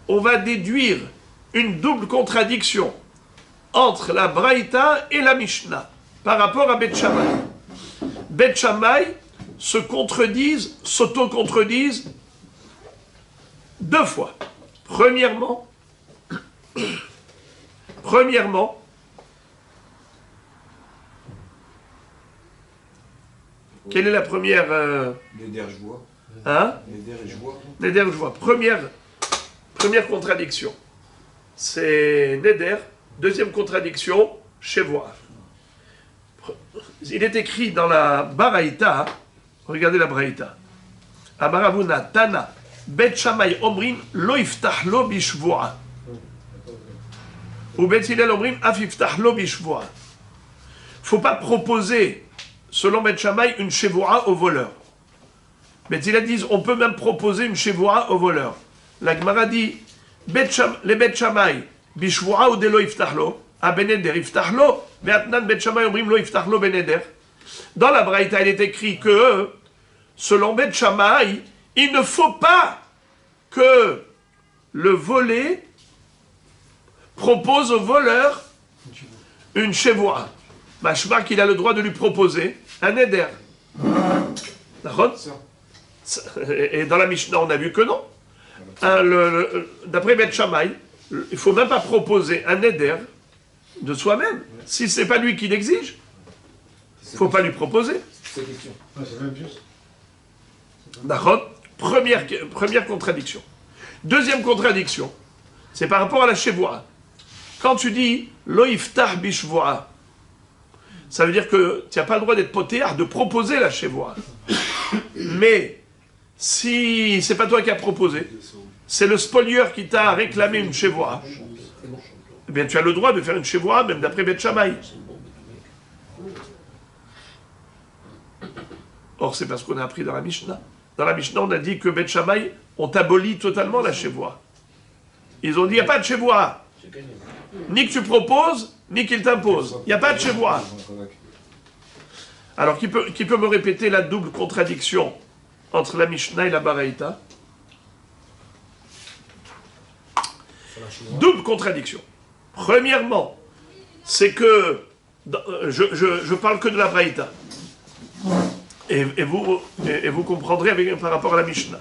on va déduire une double contradiction entre la Braïta et la Mishnah par rapport à Bet Shammai. Bet Shammai se contredisent, s'auto-contredisent deux fois. Premièrement, quelle est la première Neder, je vois. hein? Neder et je vois. Neder, je vois. Première contradiction, c'est Neder. Deuxième contradiction, Shevoa. Il est écrit dans la Baraïta, regardez la Baraïta. Amaravuna Tana, Bet Shammai Omrim, Lo Iftach Lo Bishvoa. Ou Bet Hillel Omrim, Af Iftach Lo Bishvoa. Faut pas proposer, selon Bet Shammai, une Shevoa au voleur. Bet Hillel disent, on peut même proposer une Shevoa au voleur. La Gemara dit, les Bet Shammai, Bishvoa ou de Lo Iftach Lo, à Beneder Iftach Lo, Ve'atnan Bet Shammai Omrim Lo Iftach Lo Beneder. Dans la Braïta, il est écrit que, selon Bet Shammai, il ne faut pas que le volé propose au voleur une chevoa. Machma qu'il a le droit de lui proposer un éder. D'accord ? Et dans la Mishnah, on a vu que non. D'après Bet Shammai, il ne faut même pas proposer un éder de soi-même. Si ce n'est pas lui qui l'exige, il ne faut pas lui proposer. C'est question. C'est la même chose. D'accord ? Première contradiction. Deuxième contradiction, c'est par rapport à la chevoa. Quand tu dis lo iftach bishvoa, ça veut dire que tu n'as pas le droit d'être potéard, de proposer la chevoa. Mais si c'est pas toi qui as proposé, c'est le spolieur qui t'a réclamé une chevoa, eh bien tu as le droit de faire une chevoa, même d'après Bet Shammai. Or, c'est parce qu'on a appris dans la Mishnah. Dans la Mishnah, on a dit que Bet Shammai ont aboli totalement la chevoa. Ils ont dit, il n'y a pas de chevoa. Ni que tu proposes, ni qu'il t'impose. Il n'y a pas de chevoa. Alors, qui peut me répéter la double contradiction entre la Mishnah et la Baraïta? Double contradiction. Premièrement, c'est que, je parle que de la Baraïta. Et vous comprendrez par rapport à la Mishnah.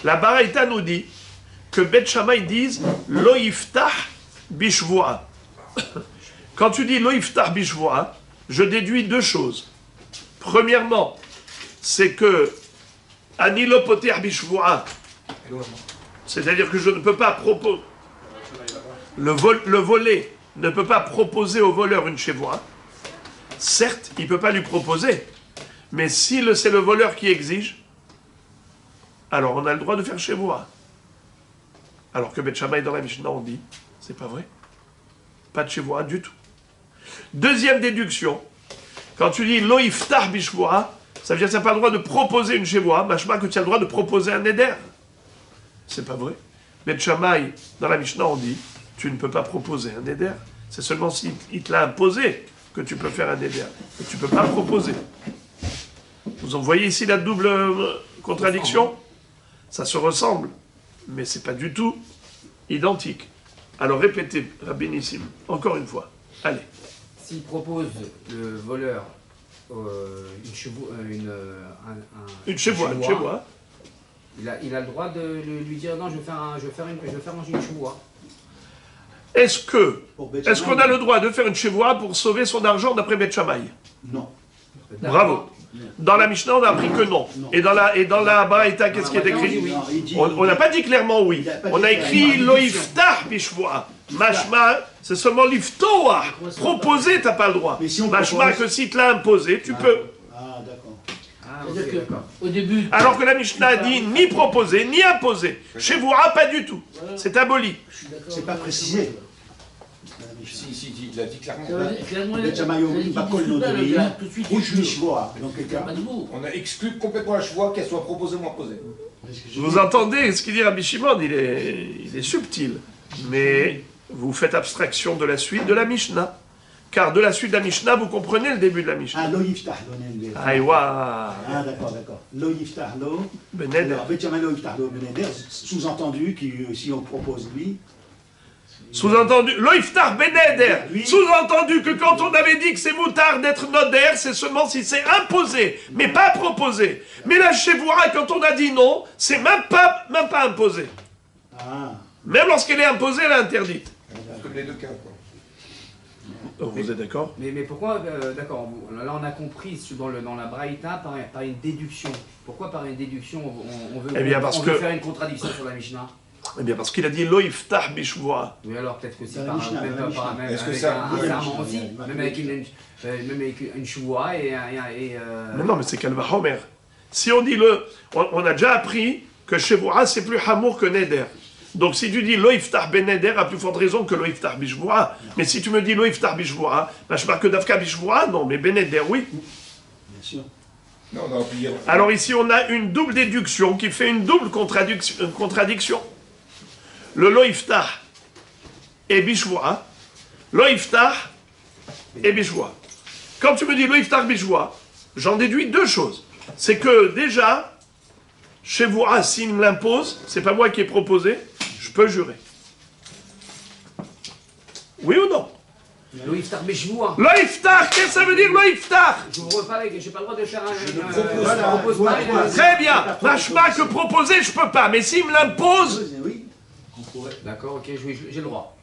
La Baraïta nous dit que Bet Shammai disent Lo Iftach Bishvoa. Quand tu dis Lo Iftach Bishvoa, je déduis deux choses. Premièrement, c'est que Ani Lo Poter Bishvoa, c'est-à-dire que je ne peux pas proposer. Le volé ne peut pas proposer au voleur une chevoa. Certes, il ne peut pas lui proposer. Mais si c'est le voleur qui exige, alors on a le droit de faire chevoa. Alors que Bet Shammai dans la Mishnah on dit, c'est pas vrai. Pas de chevoa du tout. Deuxième déduction, quand tu dis lo iftach bishvoa, ça veut dire que tu n'as pas le droit de proposer une chevoa, machma que tu as le droit de proposer un éder. C'est pas vrai. Bet Shammai dans la Mishnah on dit, tu ne peux pas proposer un éder. C'est seulement s'il te l'a imposé que tu peux faire un éder. Et tu ne peux pas proposer. Vous en voyez ici la double contradiction? Ça se ressemble, mais c'est pas du tout identique. Alors répétez, Rabbi Nissim, encore une fois. Allez. S'il propose le voleur une chevoa, il a le droit de lui dire non, je vais faire manger une chevoa. Est-ce qu'on a le droit de faire une chevoa pour sauver son argent d'après Bet Shammai? Non. Bravo. Dans la Mishnah, on a appris que non. Et dans la Baraita, qu'est-ce qui est écrit? Non, il dit- On n'a pas dit clairement oui. Il a pas On a dit écrit clairement. lo iftah bishvoa. Mashma, c'est seulement l'iftoa. Proposer, t'as pas le droit. Mais si on Mashma, propose- que si te l'a imposé, tu peux. Ah, d'accord. Ah, C'est-à-dire ok, que, d'accord. au début, Alors que la Mishnah dit ni proposer, ni imposer. Chez vous, pas du tout. C'est aboli. je suis d'accord. C'est pas précisé. Si, il a dit clairement. Ça veut dire, clairement, Le Jamaïo, il dit pas tout Kol de suite, Nodri, là, tout de suite, il ou jure. Mishvoa. Donc, Il y a pas de mots. On a exclu complètement la chevoie, qu'elle soit proposée ou imposée. Vous entendez ce qu'il dit Rabbi Shimon, il est subtil. Mais vous faites abstraction de la suite de la Mishnah. Car de la suite de la Mishnah, vous comprenez le début de la Mishnah. Ah, lo yiftah lo neder. Aïwa, Ah, d'accord, d'accord. Lo yiftah lo. Beneder. Alors, Betchamay lo yiftah lo beneder, sous-entendu, si on propose lui, Sous-entendu, l'oiftar beneder. Oui. Sous-entendu que quand on avait dit que c'est moutard d'être noder, c'est seulement si c'est imposé, mais pas proposé. Mais là, chez Voura, quand on a dit non, c'est même pas imposé. ah, Même lorsqu'elle est imposée, elle est interdite. Comme les deux cas, quoi. Vous êtes d'accord? Mais pourquoi, d'accord, là on a compris dans la Braïta par une déduction. Pourquoi par une déduction on veut, Eh bien, parce on veut que- faire une contradiction sur la Mishnah? Eh bien, parce qu'il a dit loiftah bishvoa. Oui, alors peut-être que c'est Dans la par Mishnah, même dans la pas par Mishnah. même Est-ce que avec ça- un oui, serment la aussi, Mishnah, même avec une choua et Mais non, mais c'est Kalva Homer. Si on dit on a déjà appris que chez Voura, c'est plus hamour que neder. Donc si tu dis loiftah beneder, à plus forte raison que loiftah bishvoa. Mais si tu me dis loiftah bishvoa, bah, je marque que dafka bishvoa, non, mais beneder, oui. bien sûr. Non, on aurait pu dire. Alors ici, on a une double déduction qui fait une double contradiction. Le loiftah et bishvoa, loiftah et bishvoa. Quand tu me dis loiftah bishvoa, j'en déduis deux choses. C'est que déjà, chez vous, s'il me l'impose, c'est pas moi qui ai proposé, je peux jurer. Oui ou non? Loïftar Beshvoua. Loiftah, qu'est-ce que ça veut dire loiftah? Je vous reparle avec, j'ai pas le droit de faire un. propose je propose pas. voilà. Très bien, machma que proposer, je peux pas, mais s'il me l'impose, Oui. D'accord, ok, j'ai le droit.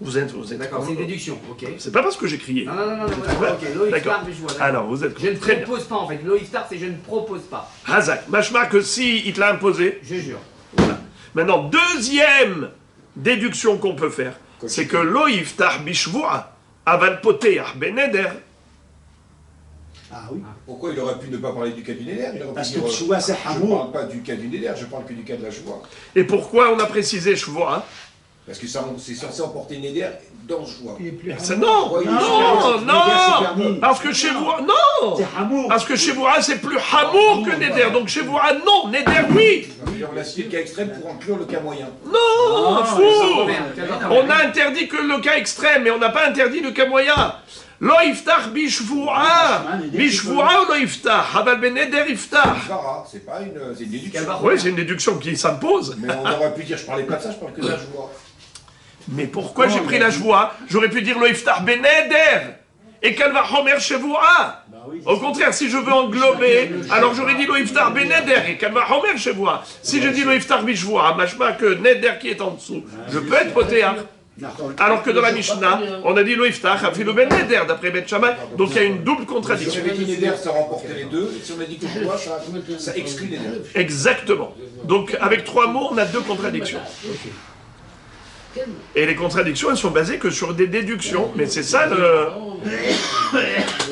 vous êtes D'accord, c'est une déduction, ok. C'est pas parce que j'ai crié. Non, d'accord, ok. D'accord. Loïftar Beshvoua. Alors, vous êtes Je ne très bien. propose pas en fait. Loïftar, c'est je ne propose pas. Hazak, machma que si il te l'a imposé, Je jure. voilà. Maintenant, deuxième déduction qu'on peut faire, c'est que loiftah bishvoa aval poteah beneder. Ah oui. Pourquoi il aurait pu ne pas parler du cas du Néder? Il aurait pu Parce que dire, Tchoua, c'est je ne hamour. parle pas du cas du Néder, je parle que du cas de la chevoie. Et pourquoi on a précisé shvoa? Parce que ça, c'est censé emporter Néder dans ce chevoie. Il est plus C'est non, Ouais, il est non, super. non, C'est permis. parce que chez vous, non, C'est hamour. parce que chez vous, c'est plus hamour que neder, donc chez vous, non, neder, oui, On a cité le cas extrême pour inclure le cas moyen. non, fou. Merde, On a interdit que le cas extrême, mais on n'a pas interdit le cas moyen. Lo iftach bishvoa, bishvoa ou lo iftach, aval beneder iftach. Zara, c'est pas une, c'est une déduction. Oui, c'est une déduction qui s'impose. Mais on aurait pu dire, je parlais pas de ça, je parle que de la chevoie. Mais pourquoi j'ai pris la joie? J'aurais pu dire lo iftach beneder et qu'elle va homer chevoa. Bah oui. Au contraire, si je veux englober, alors j'aurais dit lo iftach beneder et qu'elle va homer chevoa. Si je dis lo iftach bishvoa, machma que neder qui est en dessous, je peux être potéa. Alors que dans la Mishnah, on a dit lo iftach afilu beneder d'après Bet Shammai, donc il y a une double Si on contradiction. avait dit Néder, ça remportait les deux. Et si on a dit que chevoie, ça exclut Néder. Exactement. Donc avec trois mots, on a deux contradictions. Et les contradictions, elles sont basées que sur des déductions. Mais c'est ça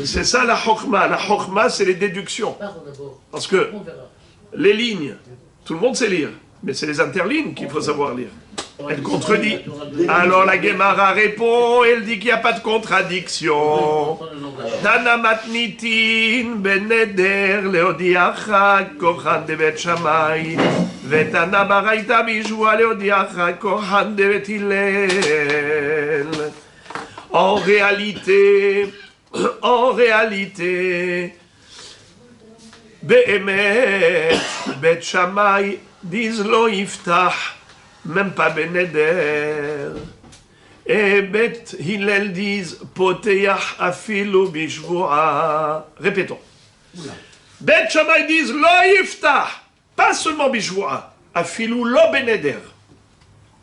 c'est ça la chokma. La chokma, c'est les déductions. Parle d'abord. Parce que On verra. les lignes, tout le monde sait lire. Mais c'est les interlignes qu'il faut savoir lire. Elle contredit. Alors la Gemara répond, elle dit qu'il n'y a pas de contradiction. Tana matnitin beneder leodiacha kochan de Bet Shammai ותנא ברייתא בישוע להודיעך כהן דבית הלל. En réalité, באמת, בית שמאי disent לא יפתח, même pas בנדר. Et Bet Hillel disent פותח אפילו בשבועה. Répétons. Bet Shammai disent לא יפתח. Pas seulement bishvoa, afilou lo beneder,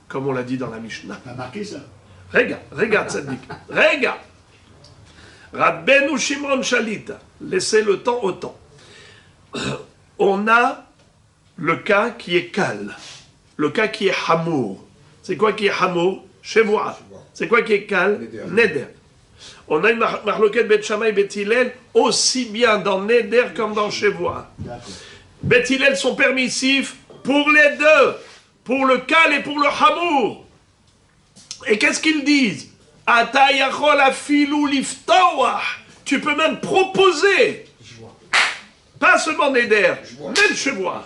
comme on l'a dit dans la Mishnah. On a marqué ça. Regarde, Tzadik, regarde. Rabbeinu Shimon Shalita, laissez le temps au temps. on a le cas qui est kal, le cas qui est hamour. C'est quoi qui est hamour? Shevoua. C'est quoi qui est kal? Neder. On a une marloquette Bet Shammai et Bet Hillel aussi bien dans Neder comme dans Shevoua. Bet Hillel sont permissifs pour les deux, pour le kal et pour le hamour. Et qu'est-ce qu'ils disent? Ata yachol afilu liftoah. Tu peux même proposer. Pas seulement Neder, même Shevoua.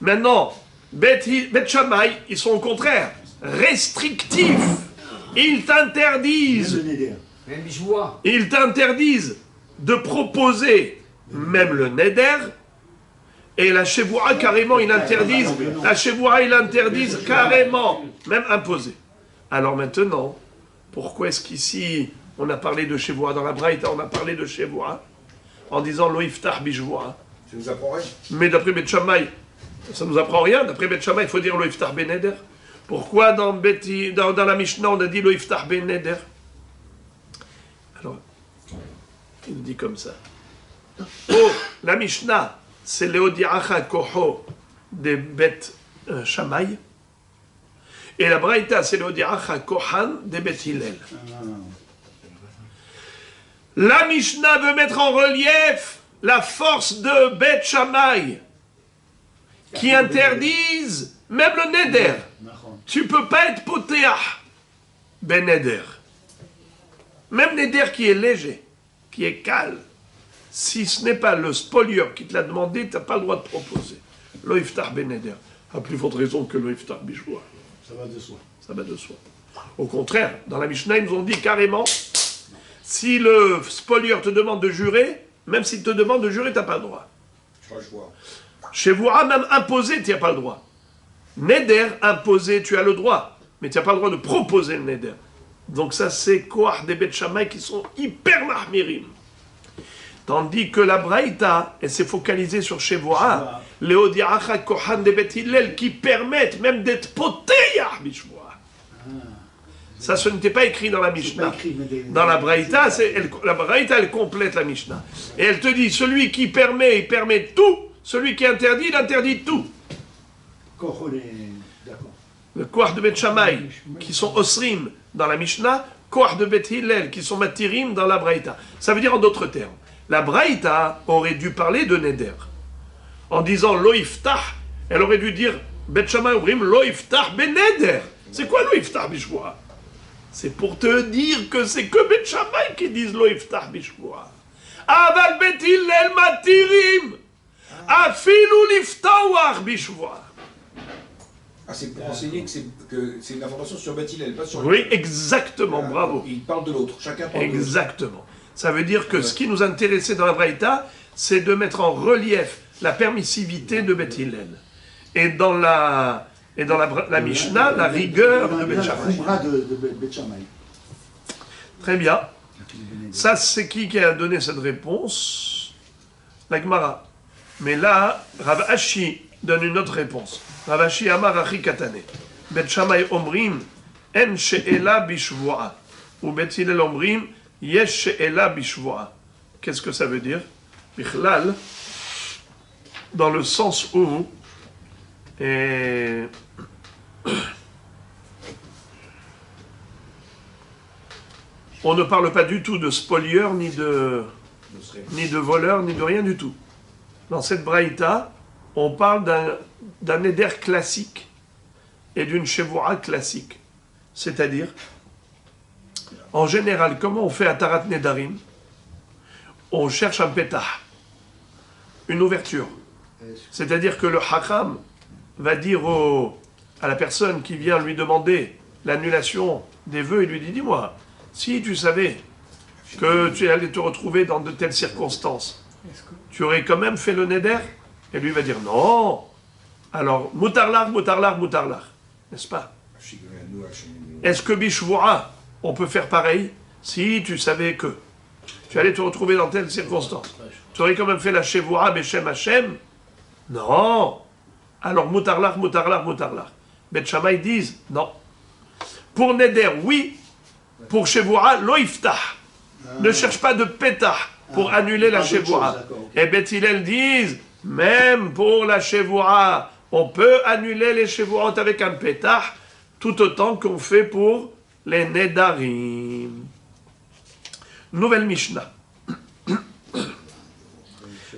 Maintenant, Bet Shammai, ils sont au contraire restrictifs. Ils t'interdisent. Même Bishvoua. Ils t'interdisent de proposer même le Neder. Et la Shevoua, carrément, ils interdisent. La Shevoua, ils interdisent carrément, même imposer. Alors maintenant, pourquoi est-ce qu'ici, on a parlé de Shevoua dans la Braïta, on a parlé de Shevoua en disant Lo iftach bishvoua. Ça nous apprend rien. Mais d'après Bet Shammai, ça ne nous apprend rien. D'après Bet Shammai, il faut dire Lo iftach beneder. Pourquoi dans la Mishnah, on a dit Lo iftach beneder? Alors, il dit comme ça. Oh, la Mishnah, c'est Leodiacha Koho des Bet Shammai. Et la Braïta, c'est Leodiacha Kohan des Bet Hillel. La Mishnah veut mettre en relief la force de Bet Shammai qui interdisent même le Neder. Tu peux pas être potéah ben Neder. Même Neder qui est léger, qui est calme. Si ce n'est pas le spolieur qui te l'a demandé, tu n'as pas le droit de proposer. Lo iftach ben Neder. À plus forte raison que lo iftach bishvoua. Ça va de soi. Ça va de soi. Au contraire, dans la Mishnah, ils nous ont dit carrément, si le spolieur te demande de jurer, même s'il te demande de jurer, tu n'as pas le droit. Je crois que je vois. Chez vous, même imposé, tu n'as pas le droit. Neder, imposé, tu as le droit. Mais tu n'as pas le droit de proposer le Neder. Donc ça, c'est quoi des Bet Shammai qui sont hyper mahmirim. Tandis que la Braïta, elle s'est focalisée sur Shevoa, Léodiacha Kohan des Bet Hillel, qui permettent même d'être potéyah bishvoa. Ça, ce n'était pas écrit dans la Mishnah. Dans la Braïta, la Braïta, elle complète la Mishnah. Et elle te dit, celui qui permet, il permet tout. Celui qui interdit, il interdit tout. Le Koach de Bet Shammai, qui sont Osrim dans la Mishnah, Koach de Bet Hillel, qui sont Matirim dans la Braïta. Ça veut dire en d'autres termes. La Braïta aurait dû parler de Neder. En disant Lo iftach, elle aurait dû dire Bet Shammai Obrim Lo iftach ben Neder. C'est quoi Lo iftach bishvoa? C'est pour te dire que c'est que Bet Shammai qui disent Lo iftach bishvoa. Aval Bet Hillel Matirim. Afilu liftawach bishvoa. Ah, c'est pour enseigner que c'est une information sur Beth Hillel, pas sur... Oui, exactement, bravo. Il parle de l'autre, chacun parle de l'autre. Exactement. Ça veut dire que ce qui nous intéressait dans la Braïta, c'est de mettre en relief la permissivité de Beth Hillel. Et dans la Mishnah, la rigueur de Beth Shammai. Très bien. Ça, c'est qui a donné cette réponse? La Gemara. Mais là, Rav Ashi donne une autre réponse. Rav Ashi Amar Achi Katane. Bet Shammai Omrim, En She'ela Bishvoa. Ou Bet Hillel Omrim, Yesh She'ela Bishvoa. Qu'est-ce que ça veut dire? Bichlal, dans le sens où, on ne parle pas du tout de spolieur, ni de voleur, ni de rien du tout. Dans cette braïta, on parle d'un éder classique et d'une chevoura classique. C'est-à-dire, en général, comment on fait à Tarat Nedarim? On cherche un pétah, une ouverture. C'est-à-dire que le hakam va dire à la personne qui vient lui demander l'annulation des vœux, il lui dit, dis-moi, si tu savais que tu allais te retrouver dans de telles circonstances, tu aurais quand même fait le neder? Et lui va dire, non. Alors, moutarlar, moutarlar, moutarlar. N'est-ce pas? Est-ce que bishvoura, on peut faire pareil? Si tu savais que tu allais te retrouver dans telles circonstances, tu aurais quand même fait la chevoura, beshem Hashem? Non. Alors, moutarlar, moutarlar, moutarlar. Bet Shammai disent, non. Pour neder, oui. Pour chevoura, lo iftah. Ne cherche pas de pétah pour annuler la chevoura. Et Bet Hillel disent, Même pour la Shevoura, on peut annuler les Shevourot avec un pétah, tout autant qu'on fait pour les Nedarim. Nouvelle Mishnah.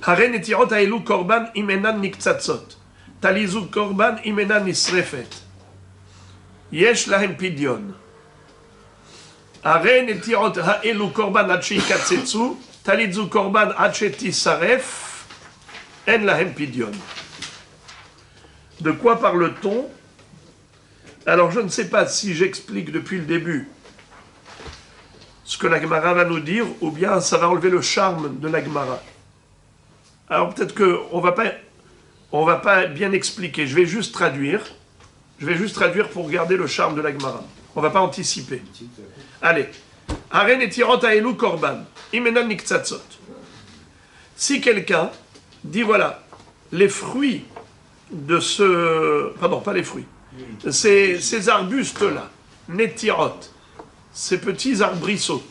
Hare netirot haelu korban imenan niktzatzot. Talizu korban imenan nisrefet. Yesh lahem pidyon. Hare netirot haelu korban ad sheikatzetsu. Talizu korban ad shetisaref. En lahem pidyon. De quoi parle-t-on? Alors je ne sais pas si j'explique depuis le début ce que la Gemara va nous dire, ou bien ça va enlever le charme de la Gemara. Alors peut-être qu'on ne va pas bien expliquer. Je vais juste traduire pour garder le charme de la Gemara. On ne va pas anticiper. Allez. Haren et tirot haelu korban. Imenan niktzatzot. Si quelqu'un dit voilà, les fruits de ce... Pardon, pas les fruits. Ces arbustes-là, netirot, ces petits arbrisseaux,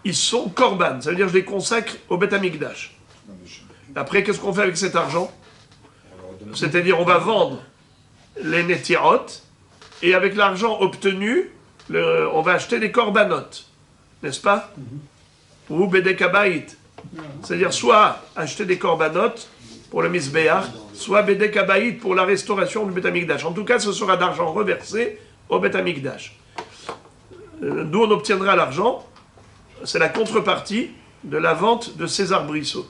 ils sont korban. Ça veut dire que je les consacre au Beth Amikdash. Après, qu'est-ce qu'on fait avec cet argent? C'est-à-dire, on va vendre les netirot, et avec l'argent obtenu, on va acheter des korbanot. N'est-ce pas? Ou bedek habayit. C'est-à-dire, soit acheter des korbanot pour le misbéach, soit bedek habayit pour la restauration du Beth Amikdash. En tout cas, ce sera d'argent reversé au Beth Amikdash. D'où on obtiendra l'argent, c'est la contrepartie de la vente de ces arbrisseaux.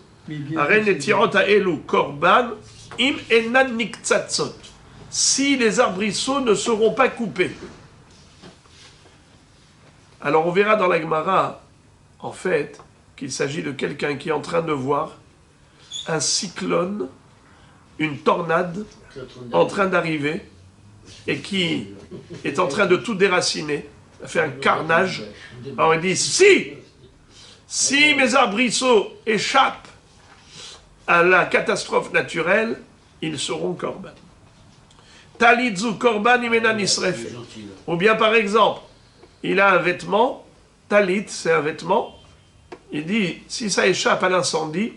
Haren et tirot haelu korban im enan niktzatzot. Si les arbrisseaux ne seront pas coupés. Alors on verra dans la Gemara, en fait, qu'il s'agit de quelqu'un qui est en train de voir un cyclone, une tornade en train d'arriver et qui est en train de tout déraciner, fait un carnage. Alors il dit, si mes arbrisseaux échappent à la catastrophe naturelle, ils seront korban. Talitzu korban imena nisrefet. Ou bien par exemple, il a un vêtement, talit, c'est un vêtement, il dit, si ça échappe à l'incendie,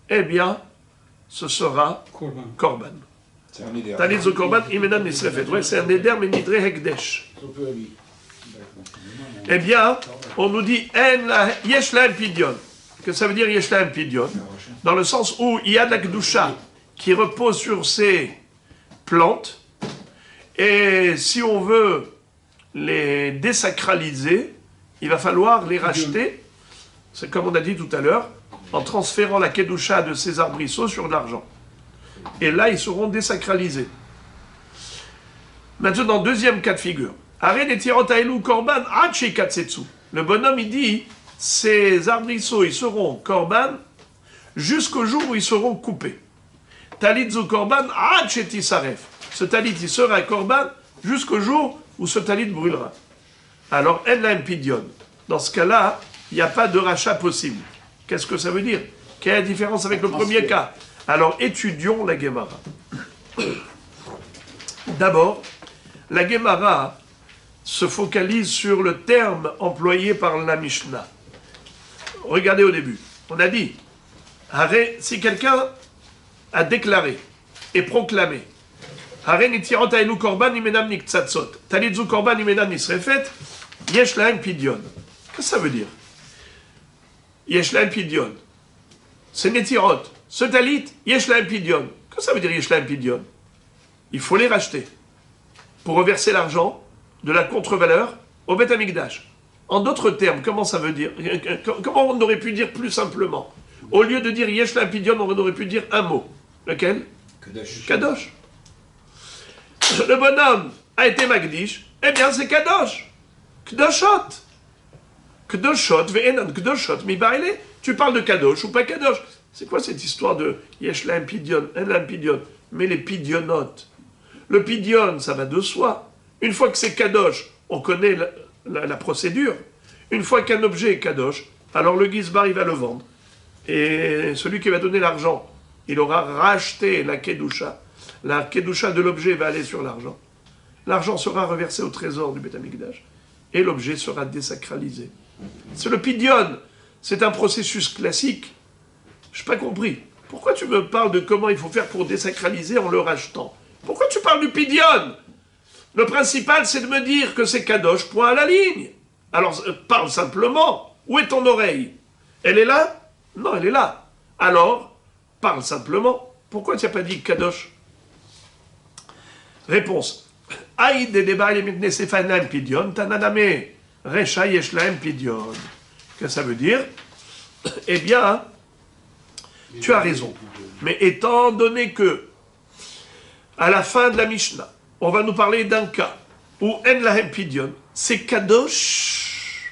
eh bien, ce sera korban. C'est un neder. Talitzu korban imena nisrefet. Ouais, c'est un neder, mais nidre hekdesh. Eh bien, on nous dit, yesh lahem pidyon. Que ça veut dire yesh lahem pidyon? Dans le sens où il y a de la kedusha qui repose sur ces plantes, et si on veut les désacraliser, il va falloir les racheter, c'est comme on a dit tout à l'heure, en transférant la kedusha de ces arbrisseaux sur de l'argent. Et là, ils seront désacralisés. Maintenant, deuxième cas de figure. Haren et tirot haelu korban ad sheikatzetsu. Le bonhomme, il dit, ces arbrisseaux, ils seront korban jusqu'au jour où ils seront coupés. Talitzu korban ad shetisaref. Ce talit, il sera korban jusqu'au jour où ce talit brûlera. Alors, en lahem pidyon. Dans ce cas-là, il n'y a pas de rachat possible. Qu'est-ce que ça veut dire? Quelle est la différence avec le premier cas? Alors, étudions la Gemara. D'abord, la Gemara se focalise sur le terme employé par la Mishnah. Regardez au début. On a dit, si quelqu'un a déclaré et proclamé, Haren tirot haelu korban imenam niktzatzot, talitzu korban imenam nisrefet, yesh lahem pidyon. Qu'est-ce que ça veut dire? Yesh lahem pidyon. C'est netirot. Ce talit, yesh lahem pidyon. Qu'est-ce que ça veut dire yesh lahem pidyon? Il faut les racheter pour reverser l'argent de la contre-valeur au Beth Amikdash. En d'autres termes, comment ça veut dire? Comment on aurait pu dire plus simplement? Au lieu de dire yesh lahem pidyon, on aurait pu dire un mot. Lequel? Kadosh. Kadosh. Le bonhomme a été Magdish, eh bien c'est Kadosh. Kdoshot. Kdoshot, ve'enan Kdoshot, mi baile. Tu parles de Kadosh ou pas Kadosh? C'est quoi cette histoire de yesh lahem pidyon, en lahem pidyon? Mais les pidyonotes. Le pidyon, ça va de soi. Une fois que c'est Kadosh, on connaît la procédure. Une fois qu'un objet est Kadosh, alors le Gizbar, il va le vendre. Et celui qui va donner l'argent, il aura racheté la Kedusha. La Kedusha de l'objet va aller sur l'argent. L'argent sera reversé au trésor du Beth Amikdash. Et l'objet sera désacralisé. C'est le pidyon. C'est un processus classique. Je n'ai pas compris. Pourquoi tu me parles de comment il faut faire pour désacraliser en le rachetant? Pourquoi tu parles du Pidyon? Le principal, c'est de me dire que c'est Kadosh, point à la ligne. Alors, parle simplement. Où est ton oreille? Elle est là? Non, elle est là. Alors, parle simplement. Pourquoi tu n'as pas dit Kadosh? Réponse. Aïd de débat les Sefanim Pidyon, Tananame, Recha Yeshlaim Pidyon. Qu'est-ce que ça veut dire? Eh bien, tu as raison. Mais étant donné que, à la fin de la Mishnah, on va nous parler d'un cas où En Lahem Pidyon, c'est Kadosh,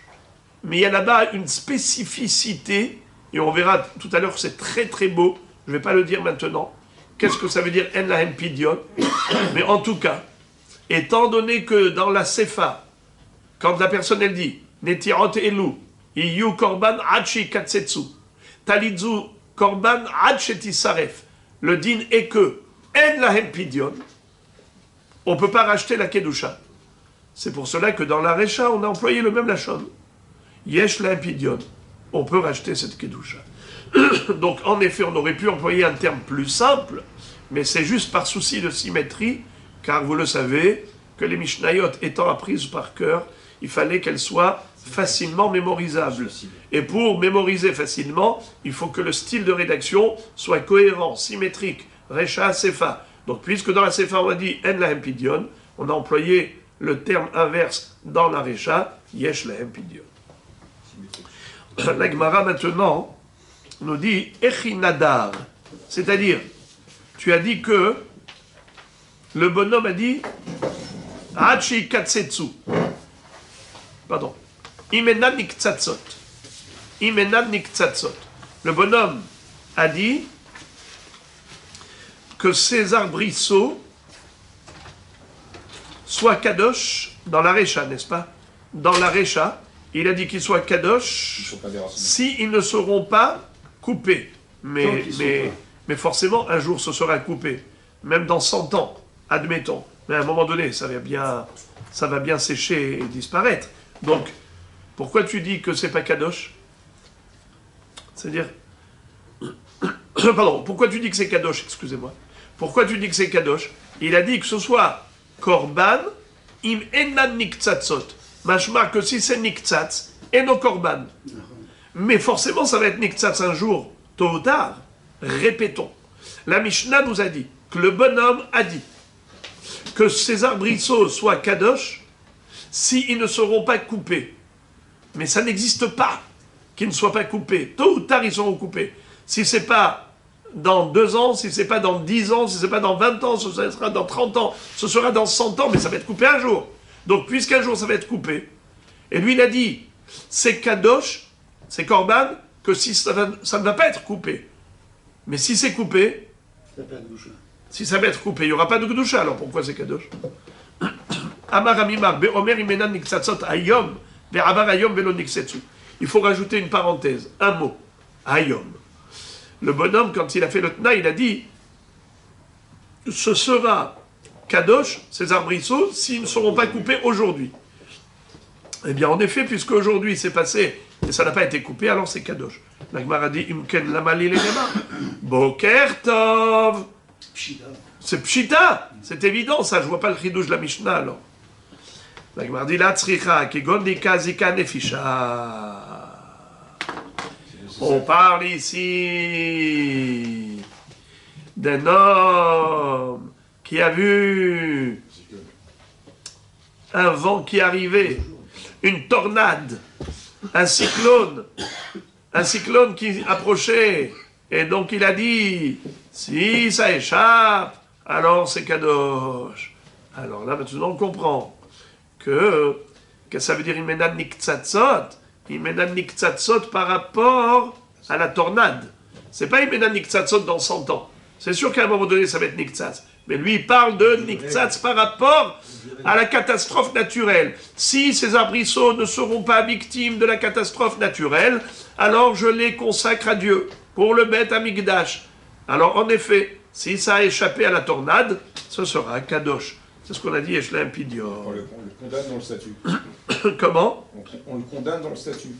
mais il y a là-bas une spécificité, et on verra tout à l'heure, c'est très très beau, je ne vais pas le dire maintenant. Qu'est-ce que ça veut dire En Lahem Pidyon? Mais en tout cas, étant donné que dans la Sefa, quand la personne elle dit Netirot Elu, Iyu Korban Hachi Katsetsu, Talizu Korban Hacheti Saref, le din est que En Lahem Pidyon, on ne peut pas racheter la Kedusha. C'est pour cela que dans la Recha, on a employé le même lachon. Yesh Lahem Pidyon, on peut racheter cette Kedusha. Donc en effet, on aurait pu employer un terme plus simple, mais c'est juste par souci de symétrie, car vous le savez, que les Mishnayot étant apprises par cœur, il fallait qu'elles soient facilement mémorisables. Et pour mémoriser facilement, il faut que le style de rédaction soit cohérent, symétrique, Recha, Sefa. Donc puisque dans la Sefa on a dit En Lahem Pidyon, on a employé le terme inverse dans la Recha, Yesh Lahem Pidyon. La Gemara maintenant nous dit Echinadar, c'est-à-dire, tu as dit que le bonhomme a dit Hachi Katsetsu. Pardon. Imenan Niktsatsot. Imenan Niktsatsot. Le bonhomme a dit que ces arbrisseaux soient kadosh dans la Recha, n'est-ce pas? Dans la Recha, il a dit qu'ils soient kadosh s'ils ne seront pas coupés. Mais forcément, un jour, ce sera coupé. Même dans 100 ans, admettons. Mais à un moment donné, ça va bien sécher et disparaître. Donc, pourquoi tu dis que c'est pas kadosh? C'est-à-dire... Pardon, pourquoi tu dis que c'est kadosh? Excusez-moi. Pourquoi tu dis que c'est kadosh? Il a dit que ce soit korban im enan niktsatzot. Mashma que si c'est niktsatz, et non korban. Mais forcément, ça va être niktsatz un jour, tôt ou tard. Répétons. La Mishnah nous a dit que le bonhomme a dit que ces arbrisseaux soient kadosh s'ils ne seront pas coupés. Mais ça n'existe pas qu'ils ne soient pas coupés. Tôt ou tard, ils seront coupés. Si ce n'est pas dans 2 ans, si ce n'est pas dans 10 ans, si ce n'est pas dans 20 ans, ce sera dans 30 ans, ce sera dans 100 ans, mais ça va être coupé un jour. Donc, puisqu'un jour ça va être coupé, et lui il a dit, c'est kadosh, c'est korban, que si ça ne va pas être coupé. Mais si c'est coupé, si ça va être coupé, il n'y aura pas de Gdusha, alors pourquoi c'est kadosh? Amar Amimar, Be'omer imenan niksatzot ayom, Be'avar ayom velo niksetsu. Il faut rajouter une parenthèse, un mot, ayom. Le bonhomme, quand il a fait le tna, il a dit, ce sera kadosh, ces arbrisseaux, s'ils ne seront pas coupés aujourd'hui. Eh bien, en effet, puisque aujourd'hui c'est passé, et ça n'a pas été coupé, alors c'est kadosh. La Gemara dit, imken lamali legema, boker tov. C'est pshita, c'est évident, ça, je vois pas le chidouche de la Mishnah, alors. La Gemara dit, la tzricha, kigon dika zika nefisha. On parle ici d'un homme qui a vu un vent qui arrivait, une tornade, un cyclone qui approchait, et donc il a dit, si ça échappe, alors c'est kadosh. Alors là maintenant on comprend que ça veut dire imenan niktsatzot. Imenan niktsatzot par rapport à la tornade. C'est pas imenan niktsatzot dans 100 ans. C'est sûr qu'à un moment donné, ça va être niktsatz. Mais lui, il parle de niktsatz par rapport à la catastrophe naturelle. Si ces arbrisseaux ne seront pas victimes de la catastrophe naturelle, alors je les consacre à Dieu pour le Beth Amikdash. Alors en effet, si ça a échappé à la tornade, ce sera kadosh. C'est ce qu'on a dit, Eshla Pidyon. On le condamne dans le statut. Comment? On le condamne dans le statut.